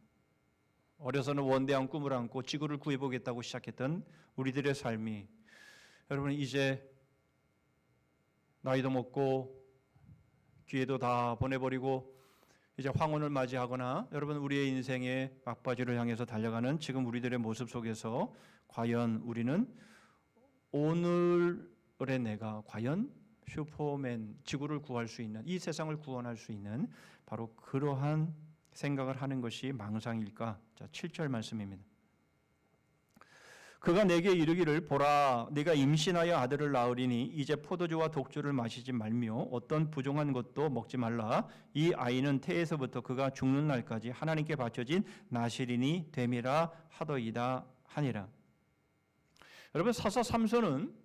어려서는 원대한 꿈을 안고 지구를 구해보겠다고 시작했던 우리들의 삶이 여러분 이제 나이도 먹고 기회도 다 보내버리고 이제 황혼을 맞이하거나 여러분 우리의 인생의 막바지를 향해서 달려가는 지금 우리들의 모습 속에서 과연 우리는 오늘의 내가 과연 슈퍼맨, 지구를 구할 수 있는, 이 세상을 구원할 수 있는 바로 그러한 생각을 하는 것이 망상일까? 자, 7절 말씀입니다. 그가 내게 이르기를 보라 네가 임신하여 아들을 낳으리니 이제 포도주와 독주를 마시지 말며 어떤 부정한 것도 먹지 말라. 이 아이는 태에서부터 그가 죽는 날까지 하나님께 바쳐진 나실인이 됨이라 하더이다 하니라. 여러분 사사 삼손은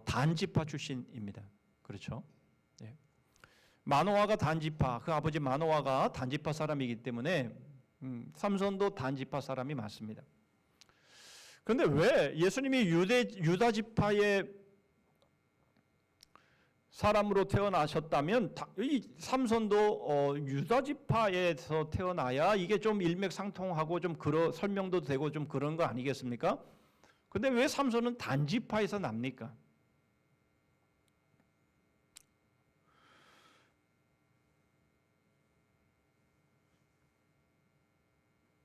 단지파 출신입니다. 그렇죠? 예. 마노아가 단지파, 그 아버지 마노아가 단지파 사람이기 때문에 삼손도 단지파 사람이 맞습니다. 그런데 왜 예수님이 유다 지파의 사람으로 태어나셨다면 이 삼손도 유다 지파에서 태어나야 이게 좀 일맥상통하고 좀 설명도 되고 좀 그런 거 아니겠습니까? 그런데 왜 삼손은 단지파에서 납니까?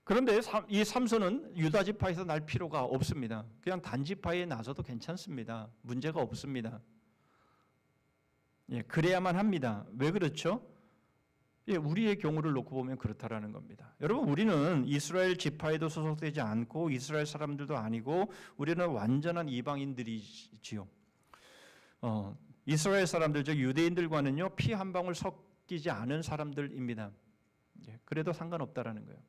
그런데 이 삼손은 유다 지파에서 날 필요가 없습니다. 그냥 단지파에 나서도 괜찮습니다. 문제가 없습니다. 예, 그래야만 합니다. 왜 그렇죠? 예, 우리의 경우를 놓고 보면 그렇다라는 겁니다. 여러분, 우리는 이스라엘 지파에도 소속되지 않고 이스라엘 사람들도 아니고 우리는 완전한 이방인들이지요. 이스라엘 사람들, 즉 유대인들과는요, 피 한 방울 섞이지 않은 사람들입니다. 예, 그래도 상관없다라는 거예요.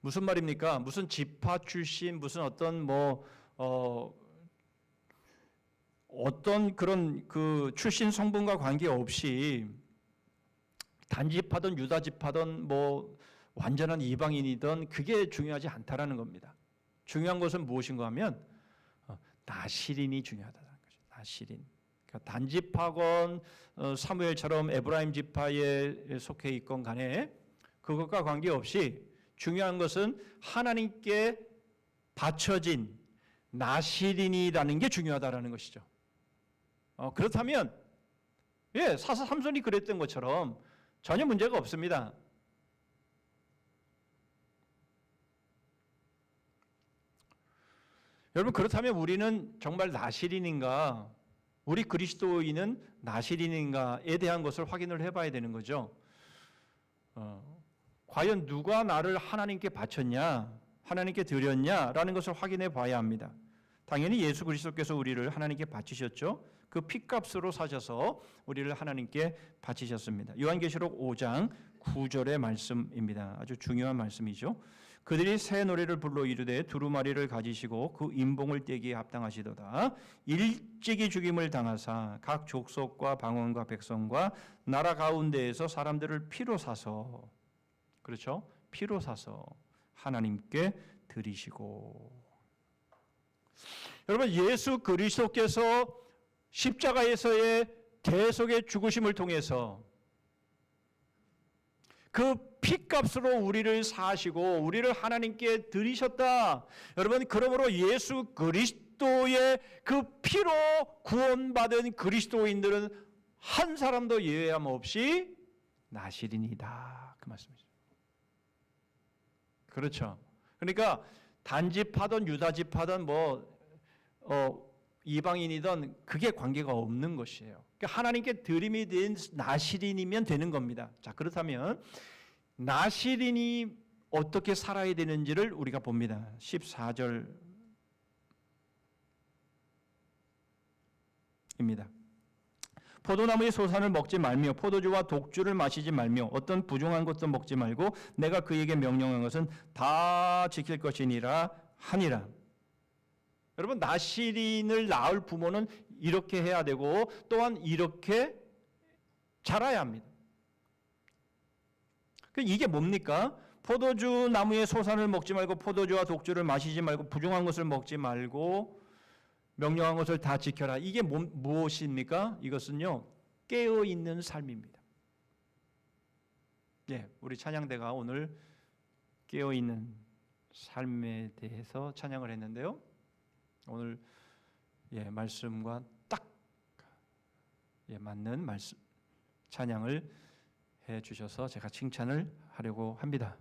무슨 말입니까? 무슨 지파 출신, 무슨 어떤 어떤 그런 그 출신 성분과 관계없이 단지파든 유다지파든 완전한 이방인이든 그게 중요하지 않다라는 겁니다. 중요한 것은 무엇인가 하면 나시린이 중요하다는 거죠. 나시린. 그러니까 단지파건 사무엘처럼 에브라임 지파에 속해 있건 간에 그것과 관계없이 중요한 것은 하나님께 바쳐진 나시린이라는 게 중요하다라는 것이죠. 그렇다면 예, 사사 삼손이 그랬던 것처럼 전혀 문제가 없습니다. 여러분, 그렇다면 우리는 정말 나시린인가, 우리 그리스도인은 나시린인가에 대한 것을 확인을 해봐야 되는 거죠. 과연 누가 나를 하나님께 바쳤냐, 하나님께 드렸냐라는 것을 확인해 봐야 합니다. 당연히 예수 그리스도께서 우리를 하나님께 바치셨죠. 그 핏값으로 사셔서 우리를 하나님께 바치셨습니다. 요한계시록 5장 9절의 말씀입니다. 아주 중요한 말씀이죠. 그들이 새 노래를 불러 이르되 두루마리를 가지시고 그 인봉을 떼기에 합당하시도다. 일찍이 죽임을 당하사 각 족속과 방언과 백성과 나라 가운데에서 사람들을 피로 사서, 그렇죠? 피로 사서 하나님께 드리시고. 여러분, 예수 그리스도께서 십자가에서의 대속의 죽으심을 통해서 그 핏값으로 우리를 사시고 우리를 하나님께 드리셨다. 여러분, 그러므로 예수 그리스도의 그 피로 구원받은 그리스도인들은 한 사람도 예외함 없이 나시린이다. 그 말씀이죠. 그렇죠. 그러니까 단지파든 유다지파든 이방인이든 그게 관계가 없는 것이에요. 그러니까 하나님께 드림이 된 나시린이면 되는 겁니다. 자, 그렇다면 나시린이 어떻게 살아야 되는지를 우리가 봅니다. 14절입니다. 포도나무의 소산을 먹지 말며 포도주와 독주를 마시지 말며 어떤 부정한 것도 먹지 말고 내가 그에게 명령한 것은 다 지킬 것이니라 하니라. 여러분, 나시린을 낳을 부모는 이렇게 해야 되고 또한 이렇게 자라야 합니다. 이게 뭡니까? 포도주 나무의 소산을 먹지 말고 포도주와 독주를 마시지 말고 부정한 것을 먹지 말고 명령한 것을 다 지켜라. 이게 무엇입니까? 이것은요, 깨어있는 삶입니다. 예, 우리 찬양대가 오늘 깨어있는 삶에 대해서 찬양을 했는데요. 오늘 말씀과 딱 맞는 말씀 찬양을 해 주셔서 제가 칭찬을 하려고 합니다.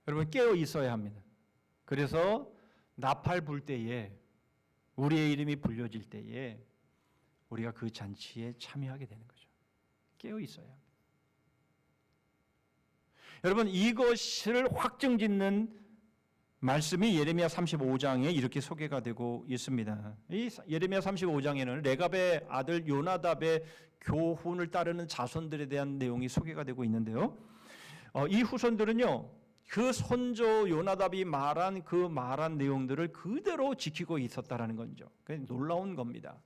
여러분, 깨어 있어야 합니다. 그래서 나팔 불 때에 우리의 이름이 불려질 때에 우리가 그 잔치에 참여하게 되는 거죠. 깨어 있어야 합니다. 여러분, 이것을 확증짓는 말씀이 예레미야 35장에 이렇게 소개가 되고 있습니다. 이 예레미야 35장에는 레갑의 아들 요나답의 교훈을 따르는 자손들에 대한 내용이 소개가 되고 있는데요. 이 후손들은요, 그 손조 요나답이 말한 내용들을 그대로 지키고 있었다라는 거죠. 놀라운 겁니다.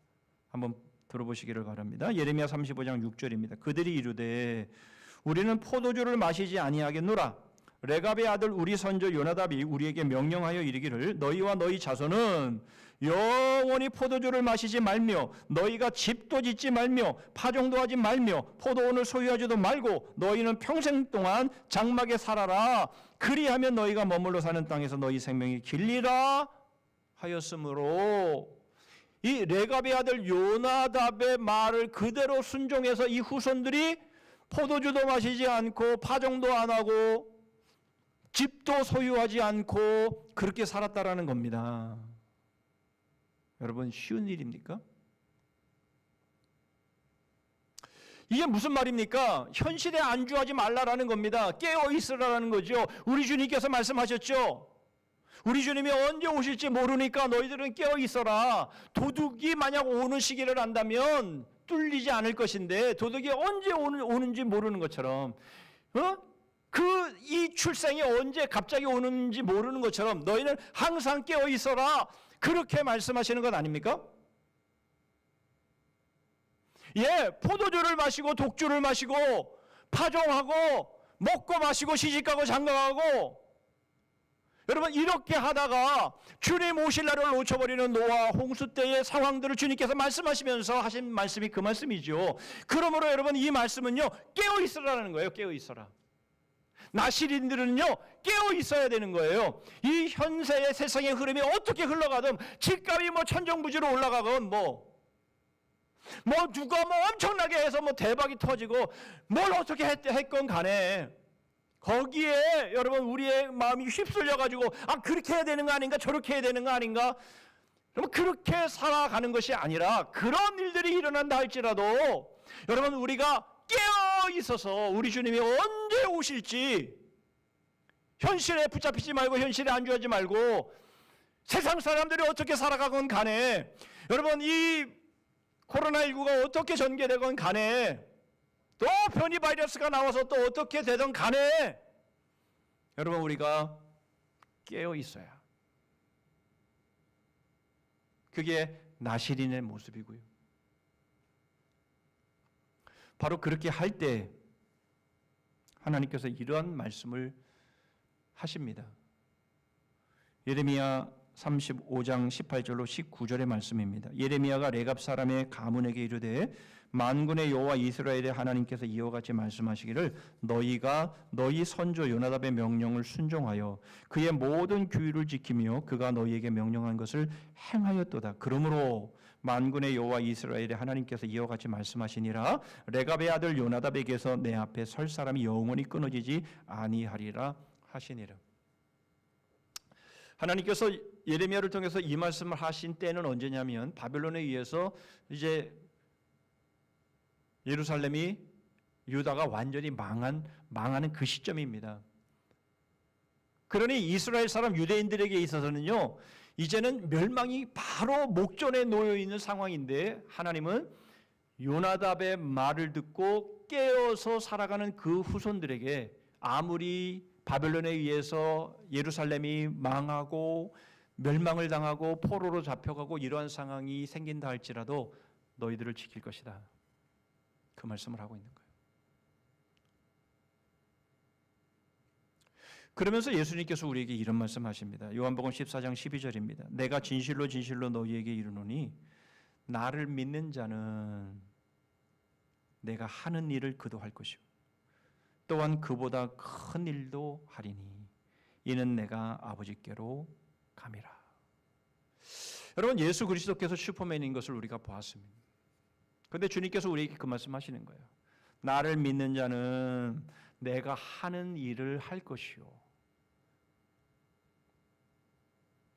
한번 들어보시기를 바랍니다. 예레미야 35장 6절입니다. 그들이 이르되 우리는 포도주를 마시지 아니하겠노라. 레갑의 아들 우리 선조 요나답이 우리에게 명령하여 이르기를 너희와 너희 자손은 영원히 포도주를 마시지 말며 너희가 집도 짓지 말며 파종도 하지 말며 포도원을 소유하지도 말고 너희는 평생 동안 장막에 살아라. 그리하면 너희가 머물러 사는 땅에서 너희 생명이 길리라 하였으므로, 이 레갑의 아들 요나답의 말을 그대로 순종해서 이 후손들이 포도주도 마시지 않고 파종도 안 하고 집도 소유하지 않고 그렇게 살았다라는 겁니다. 여러분 쉬운 일입니까? 이게 무슨 말입니까? 현실에 안주하지 말라라는 겁니다. 깨어 있으라는 거죠. 우리 주님께서 말씀하셨죠. 우리 주님이 언제 오실지 모르니까 너희들은 깨어 있어라. 도둑이 만약 오는 시기를 안다면 뚫리지 않을 것인데 도둑이 언제 오는지 모르는 것처럼 이 출생이 언제 갑자기 오는지 모르는 것처럼 너희는 항상 깨어 있어라. 그렇게 말씀하시는 것 아닙니까? 예, 포도주를 마시고 독주를 마시고 파종하고 먹고 마시고 시집가고 장가가고 여러분 이렇게 하다가 주님 오실 날을 놓쳐버리는 노아 홍수 때의 상황들을 주님께서 말씀하시면서 하신 말씀이 그 말씀이죠. 그러므로 여러분 이 말씀은요 깨어 있으라는 거예요. 깨어 있어라. 나시린들은요 깨어 있어야 되는 거예요. 이 현세의 세상의 흐름이 어떻게 흘러가든 집값이 뭐 천정부지로 올라가건 뭐 누가 엄청나게 해서 대박이 터지고 뭘 어떻게 했건 간에 거기에 여러분 우리의 마음이 휩쓸려 가지고 그렇게 해야 되는 거 아닌가 저렇게 해야 되는 거 아닌가 여러분 그렇게 살아가는 것이 아니라 그런 일들이 일어난다 할지라도 여러분 우리가 깨어 있어서 우리 주님이 언제 오실지 현실에 붙잡히지 말고 현실에 안주하지 말고 세상 사람들이 어떻게 살아가건 간에 여러분 이 코로나19가 어떻게 전개되건 간에 또 변이 바이러스가 나와서 또 어떻게 되든 간에 여러분 우리가 깨어 있어야 그게 나시린의 모습이고요. 바로 그렇게 할 때 하나님께서 이러한 말씀을 하십니다. 예레미야 35장 18절로 19절의 말씀입니다. 예레미야가 레갑 사람의 가문에게 이르되 만군의 여호와 이스라엘의 하나님께서 이와 같이 말씀하시기를 너희가 너희 선조 요나답의 명령을 순종하여 그의 모든 규율을 지키며 그가 너희에게 명령한 것을 행하였도다. 그러므로 만군의 여호와 이스라엘의 하나님께서 이와 같이 말씀하시니라 레갑의 아들 요나답에게서 내 앞에 설 사람이 영원히 끊어지지 아니하리라 하시니라. 하나님께서 예레미야를 통해서 이 말씀을 하신 때는 언제냐면 바벨론에 의해서 이제 예루살렘이 유다가 완전히 망하는 그 시점입니다. 그러니 이스라엘 사람 유대인들에게 있어서는요 이제는 멸망이 바로 목전에 놓여 있는 상황인데 하나님은 요나답의 말을 듣고 깨어서 살아가는 그 후손들에게 아무리 바벨론에 의해서 예루살렘이 망하고 멸망을 당하고 포로로 잡혀가고 이러한 상황이 생긴다 할지라도 너희들을 지킬 것이다. 그 말씀을 하고 있는 거예요. 그러면서 예수님께서 우리에게 이런 말씀하십니다. 요한복음 14장 12절입니다. 내가 진실로 진실로 너희에게 이르노니 나를 믿는 자는 내가 하는 일을 그도 할 것이요 또한 그보다 큰 일도 하리니 이는 내가 아버지께로 감이라. 여러분 예수 그리스도께서 슈퍼맨인 것을 우리가 보았습니다. 그런데 주님께서 우리에게 그 말씀하시는 거예요. 나를 믿는 자는 내가 하는 일을 할 것이요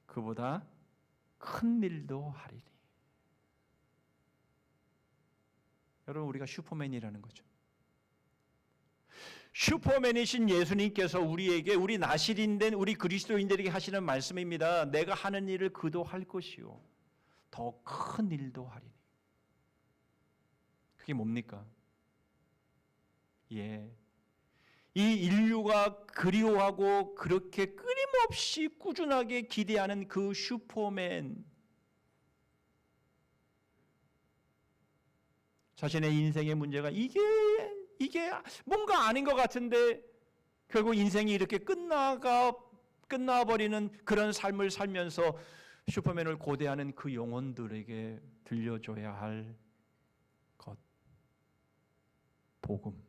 그보다 큰 일도 하리니. 여러분 우리가 슈퍼맨이라는 거죠. 슈퍼맨이신 예수님께서 우리에게 우리 나시린된 우리 그리스도인들에게 하시는 말씀입니다. 내가 하는 일을 그도 할 것이요 더 큰 일도 하리니. 그게 뭡니까? 이 인류가 그리워하고 그렇게 끊임없이 꾸준하게 기대하는 그 슈퍼맨, 자신의 인생의 문제가 이게 뭔가 아닌 것 같은데 결국 인생이 이렇게 끝나버리는 그런 삶을 살면서 슈퍼맨을 고대하는 그 영혼들에게 들려줘야 할 것, 복음.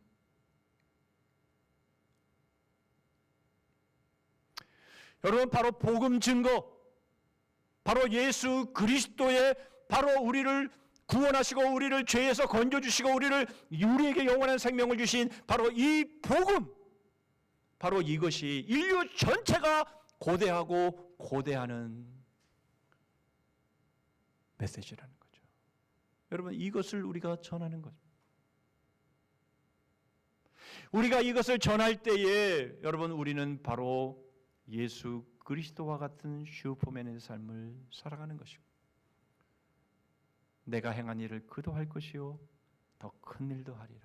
여러분 바로 복음 증거, 바로 예수 그리스도의 바로 우리를 구원하시고 우리를 죄에서 건져주시고 우리에게 영원한 생명을 주신 바로 이 복음, 바로 이것이 인류 전체가 고대하고 고대하는 메시지라는 거죠. 여러분, 이것을 우리가 전하는 거죠. 우리가 이것을 전할 때에 여러분, 우리는 바로 예수 그리스도와 같은 슈퍼맨의 삶을 살아가는 것이고, 내가 행한 일을 그도 할 것이요 더 큰 일도 하리라.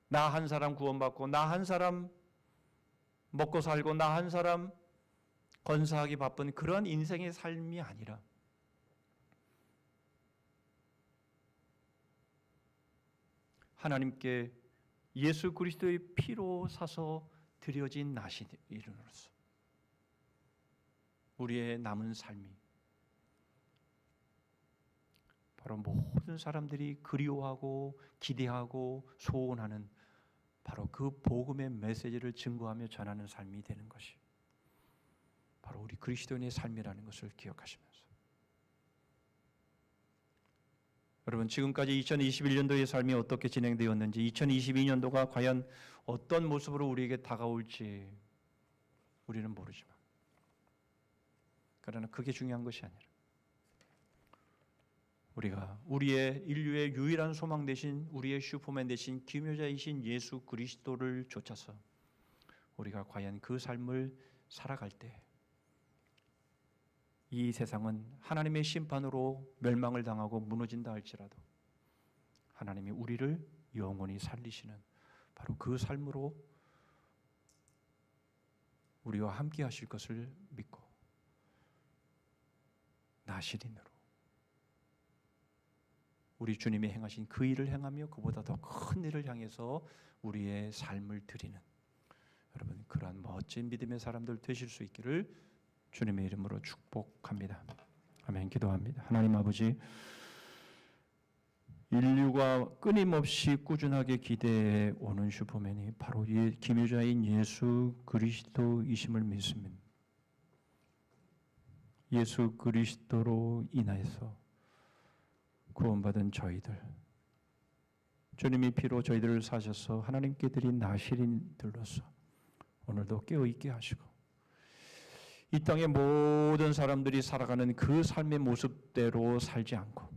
나 한 사람 구원받고, 나 한 사람 먹고 살고, 나 한 사람 건사하기 바쁜 그런 인생의 삶이 아니라, 하나님께 예수 그리스도의 피로 사서 드려진 나신 이름으로써 우리의 남은 삶이 바로 모든 사람들이 그리워하고 기대하고 소원하는 바로 그 복음의 메시지를 증거하며 전하는 삶이 되는 것이 바로 우리 그리스도인의 삶이라는 것을 기억하시면서, 여러분, 지금까지 2021년도의 삶이 어떻게 진행되었는지, 2022년도가 과연 어떤 모습으로 우리에게 다가올지 우리는 모르지만, 그러나 그게 중요한 것이 아니라 우리가 우리의 인류의 유일한 소망 대신, 우리의 슈퍼맨 대신 기묘자이신 예수 그리스도를 쫓아서 우리가 과연 그 삶을 살아갈 때, 이 세상은 하나님의 심판으로 멸망을 당하고 무너진다 할지라도 하나님이 우리를 영원히 살리시는 바로 그 삶으로 우리와 함께 하실 것을 믿고 나시린으로 우리 주님이 행하신 그 일을 행하며 그보다 더 큰 일을 향해서 우리의 삶을 드리는, 여러분, 그러한 멋진 믿음의 사람들 되실 수 있기를 주님의 이름으로 축복합니다. 아멘. 기도합니다. 하나님 아버지, 인류가 끊임없이 꾸준하게 기대해 오는 슈퍼맨이 바로 기묘자인 예수 그리스도이심을 믿습니다. 예수 그리스도로 인하여서 구원받은 저희들, 주님이 피로 저희들을 사셔서 하나님께 드린 나시린들로서 오늘도 깨어있게 하시고, 이 땅의 모든 사람들이 살아가는 그 삶의 모습대로 살지 않고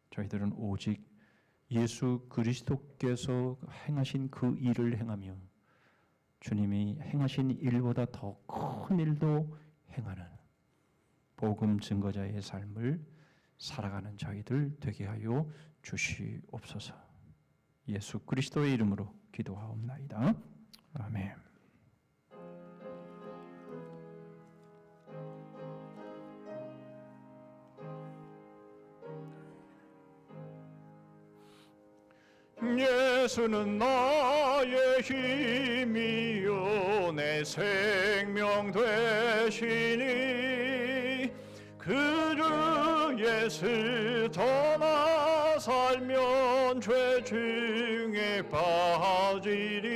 저희들은 오직 예수 그리스도께서 행하신 그 일을 행하며 주님이 행하신 일보다 더 큰 일도 행하는 복음 증거자의 삶을 살아가는 저희들 되게 하여 주시옵소서. 예수 그리스도의 이름으로 기도하옵나이다. 아멘. 예수는 나의 힘이요 내 생명 되시니, 그 주 예수 떠나 살면 죄 중에 빠지리.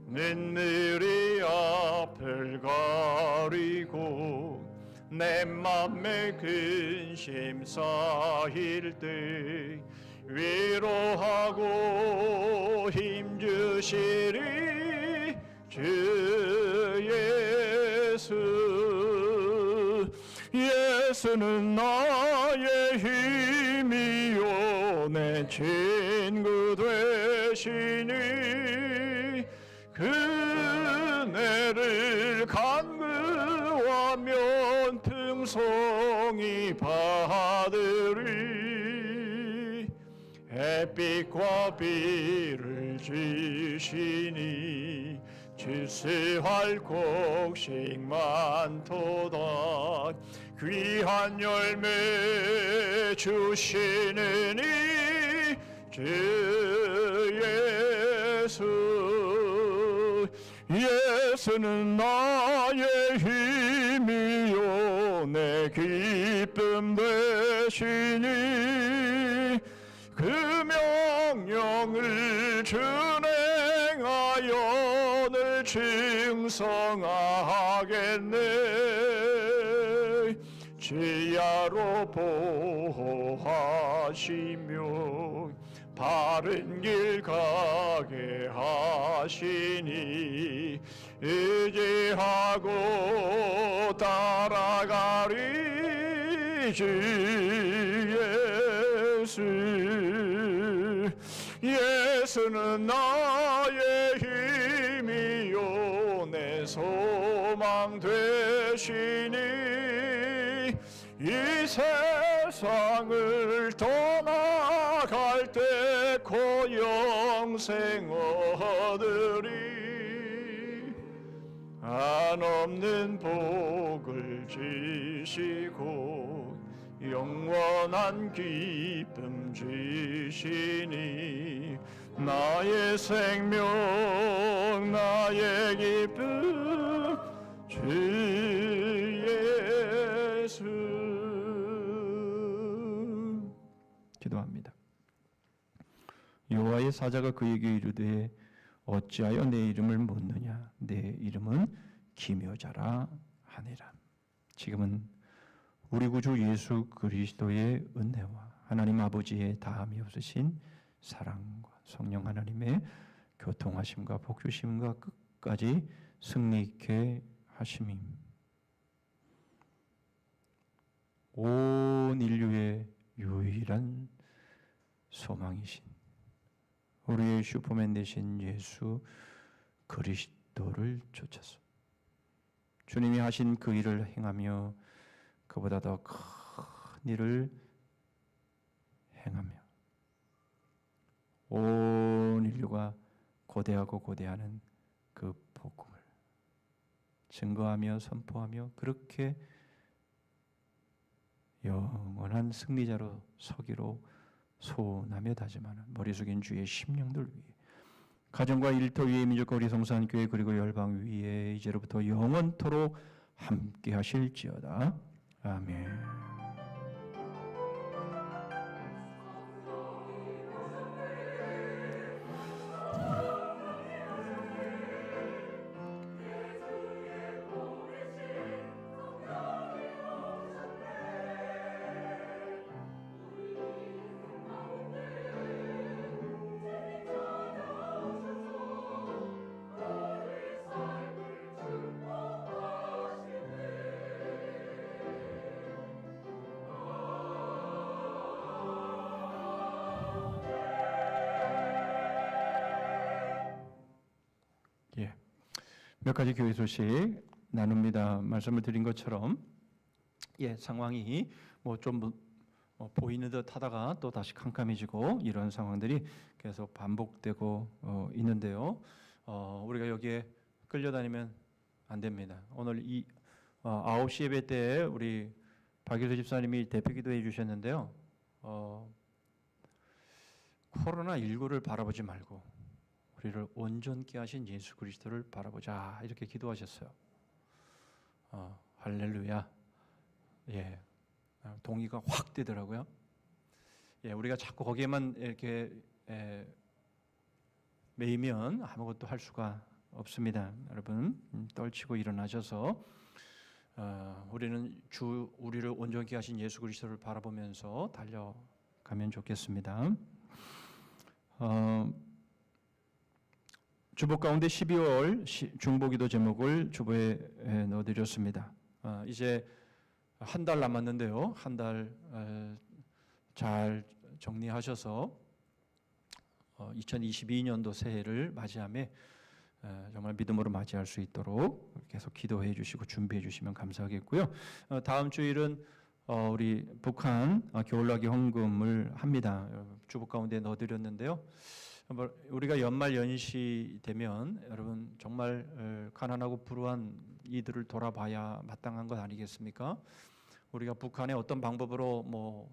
눈물이 앞을 가리고 내 맘에 근심 쌓일 때 위로하고 힘주시리 주 예수. 예수는 나의 힘이요 내 친구 되시니, 그네를 간구하면 풍성히 받으리. 햇빛과 비를 주시니 주스할 곡식 많도다. 귀한 열매 주시느니 주 예수. 예수는 나의 힘이요 내 기쁨 되시니, 그 명령을 준행하여 늘 충성하겠네. 지하로 보호하시며 바른 길 가게 하시니, 의지하고 살아가리 주 예수. 예수는 나의 힘이요 내 소망 되시니 이 세상을 떠나갈 때 고영생 얻으리. 한없는 복을 주시고 영원한 기쁨 주시니 나의 생명 나의 기쁨 주 예수. 기도합니다. 여호와의 사자가 그에게 이르되 어찌하여 내 이름을 묻느냐 내 이름은 기묘자라 하니라. 지금은 우리 구주 예수 그리스도의 은혜와 하나님 아버지의 다함이 없으신 사랑과 성령 하나님의 교통하심과 복주심과 끝까지 승리 있게 하심이 온 인류의 유일한 소망이신 우리의 슈퍼맨 되신 예수 그리스도를 쫓아서 주님이 하신 그 일을 행하며 그보다 더 큰 일을 행하며 온 인류가 고대하고 고대하는 그 복음을 증거하며 선포하며 그렇게 영원한 승리자로 서기로 소원하며 다짐하는 머리 숙인 주의 심령들 위해 가정과 일터 위에 민족과 우리 성산교회 그리고 열방 위에 이제로부터 영원토록 함께 하실지어다. 아멘. 몇 가지 교회 소식 나눕니다. 말씀을 드린 것처럼 상황이 좀 보이는 듯 하다가 또 다시 캄캄해지고 이런 상황들이 계속 반복되고 있는데요. 우리가 여기에 끌려다니면 안 됩니다. 오늘 9시 예배 때 우리 박일수 집사님이 대표 기도해 주셨는데요. 코로나19를 바라보지 말고 우리를 온전케 하신 예수 그리스도를 바라보자 이렇게 기도하셨어요. 할렐루야. 동의가 확 되더라고요. 우리가 자꾸 거기에만 이렇게 매이면 아무것도 할 수가 없습니다. 여러분 떨치고 일어나셔서 우리는 우리를 온전케 하신 예수 그리스도를 바라보면서 달려가면 좋겠습니다. 주보 가운데 12월 중보기도 제목을 주보에 넣어드렸습니다. 이제 한 달 남았는데요. 한 달 잘 정리하셔서 2022년도 새해를 맞이하며 정말 믿음으로 맞이할 수 있도록 계속 기도해 주시고 준비해 주시면 감사하겠고요. 다음 주일은 우리 북한 겨울나기 헌금을 합니다. 주보 가운데 넣어드렸는데요. 우리가 연말 연시 되면 여러분 정말 가난하고 불우한 이들을 돌아봐야 마땅한 것 아니겠습니까? 우리가 북한의 어떤 방법으로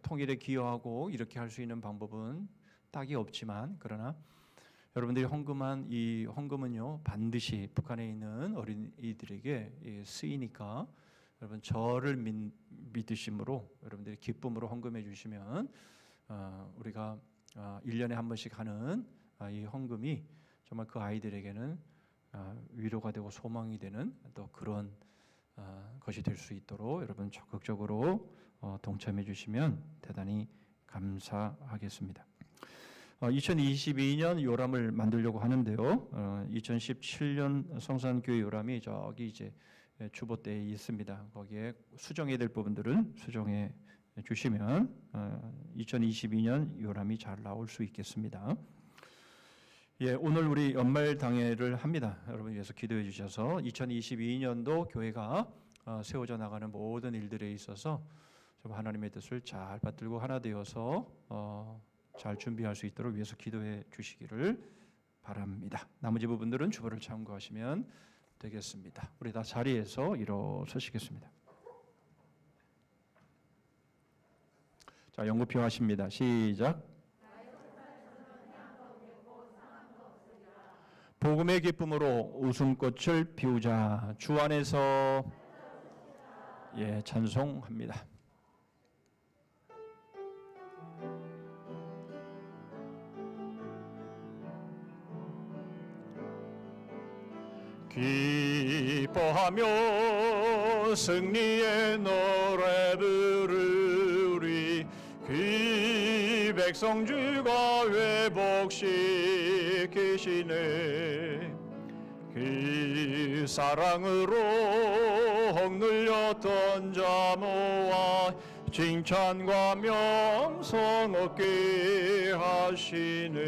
통일에 기여하고 이렇게 할 수 있는 방법은 딱히 없지만 그러나 여러분들이 헌금한 이 헌금은요 반드시 북한에 있는 어린이들에게 쓰이니까 여러분 저를 믿으심으로 여러분들이 기쁨으로 헌금해 주시면 우리가 1년에 한 번씩 하는 이 헌금이 정말 그 아이들에게는 위로가 되고 소망이 되는 또 그런 것이 될 수 있도록 여러분 적극적으로 동참해 주시면 대단히 감사하겠습니다. 2022년 요람을 만들려고 하는데요. 2017년 성산교회 요람이 저기 이제 주보대에 있습니다. 거기에 수정해야 될 부분들은 수정해 주시면 2022년 요람이 잘 나올 수 있겠습니다. 예, 오늘 우리 연말 당회를 합니다. 여러분 위해서 기도해 주셔서 2022년도 교회가 세워져 나가는 모든 일들에 있어서 좀 하나님의 뜻을 잘 받들고 하나 되어서 잘 준비할 수 있도록 위해서 기도해 주시기를 바랍니다. 나머지 부분들은 주보를 참고하시면 되겠습니다. 우리 다 자리에서 일어서시겠습니다. 자, 연구표 하십니다. 시작. 복음의 기쁨으로 웃음꽃을 피우자. 주 안에서 찬송합니다. 기뻐하며 승리의 노래 부르리. 그 백성 주가 회복시키시네. 그 사랑으로 억눌렸던 자 모아 칭찬과 명성 얻게 하시네.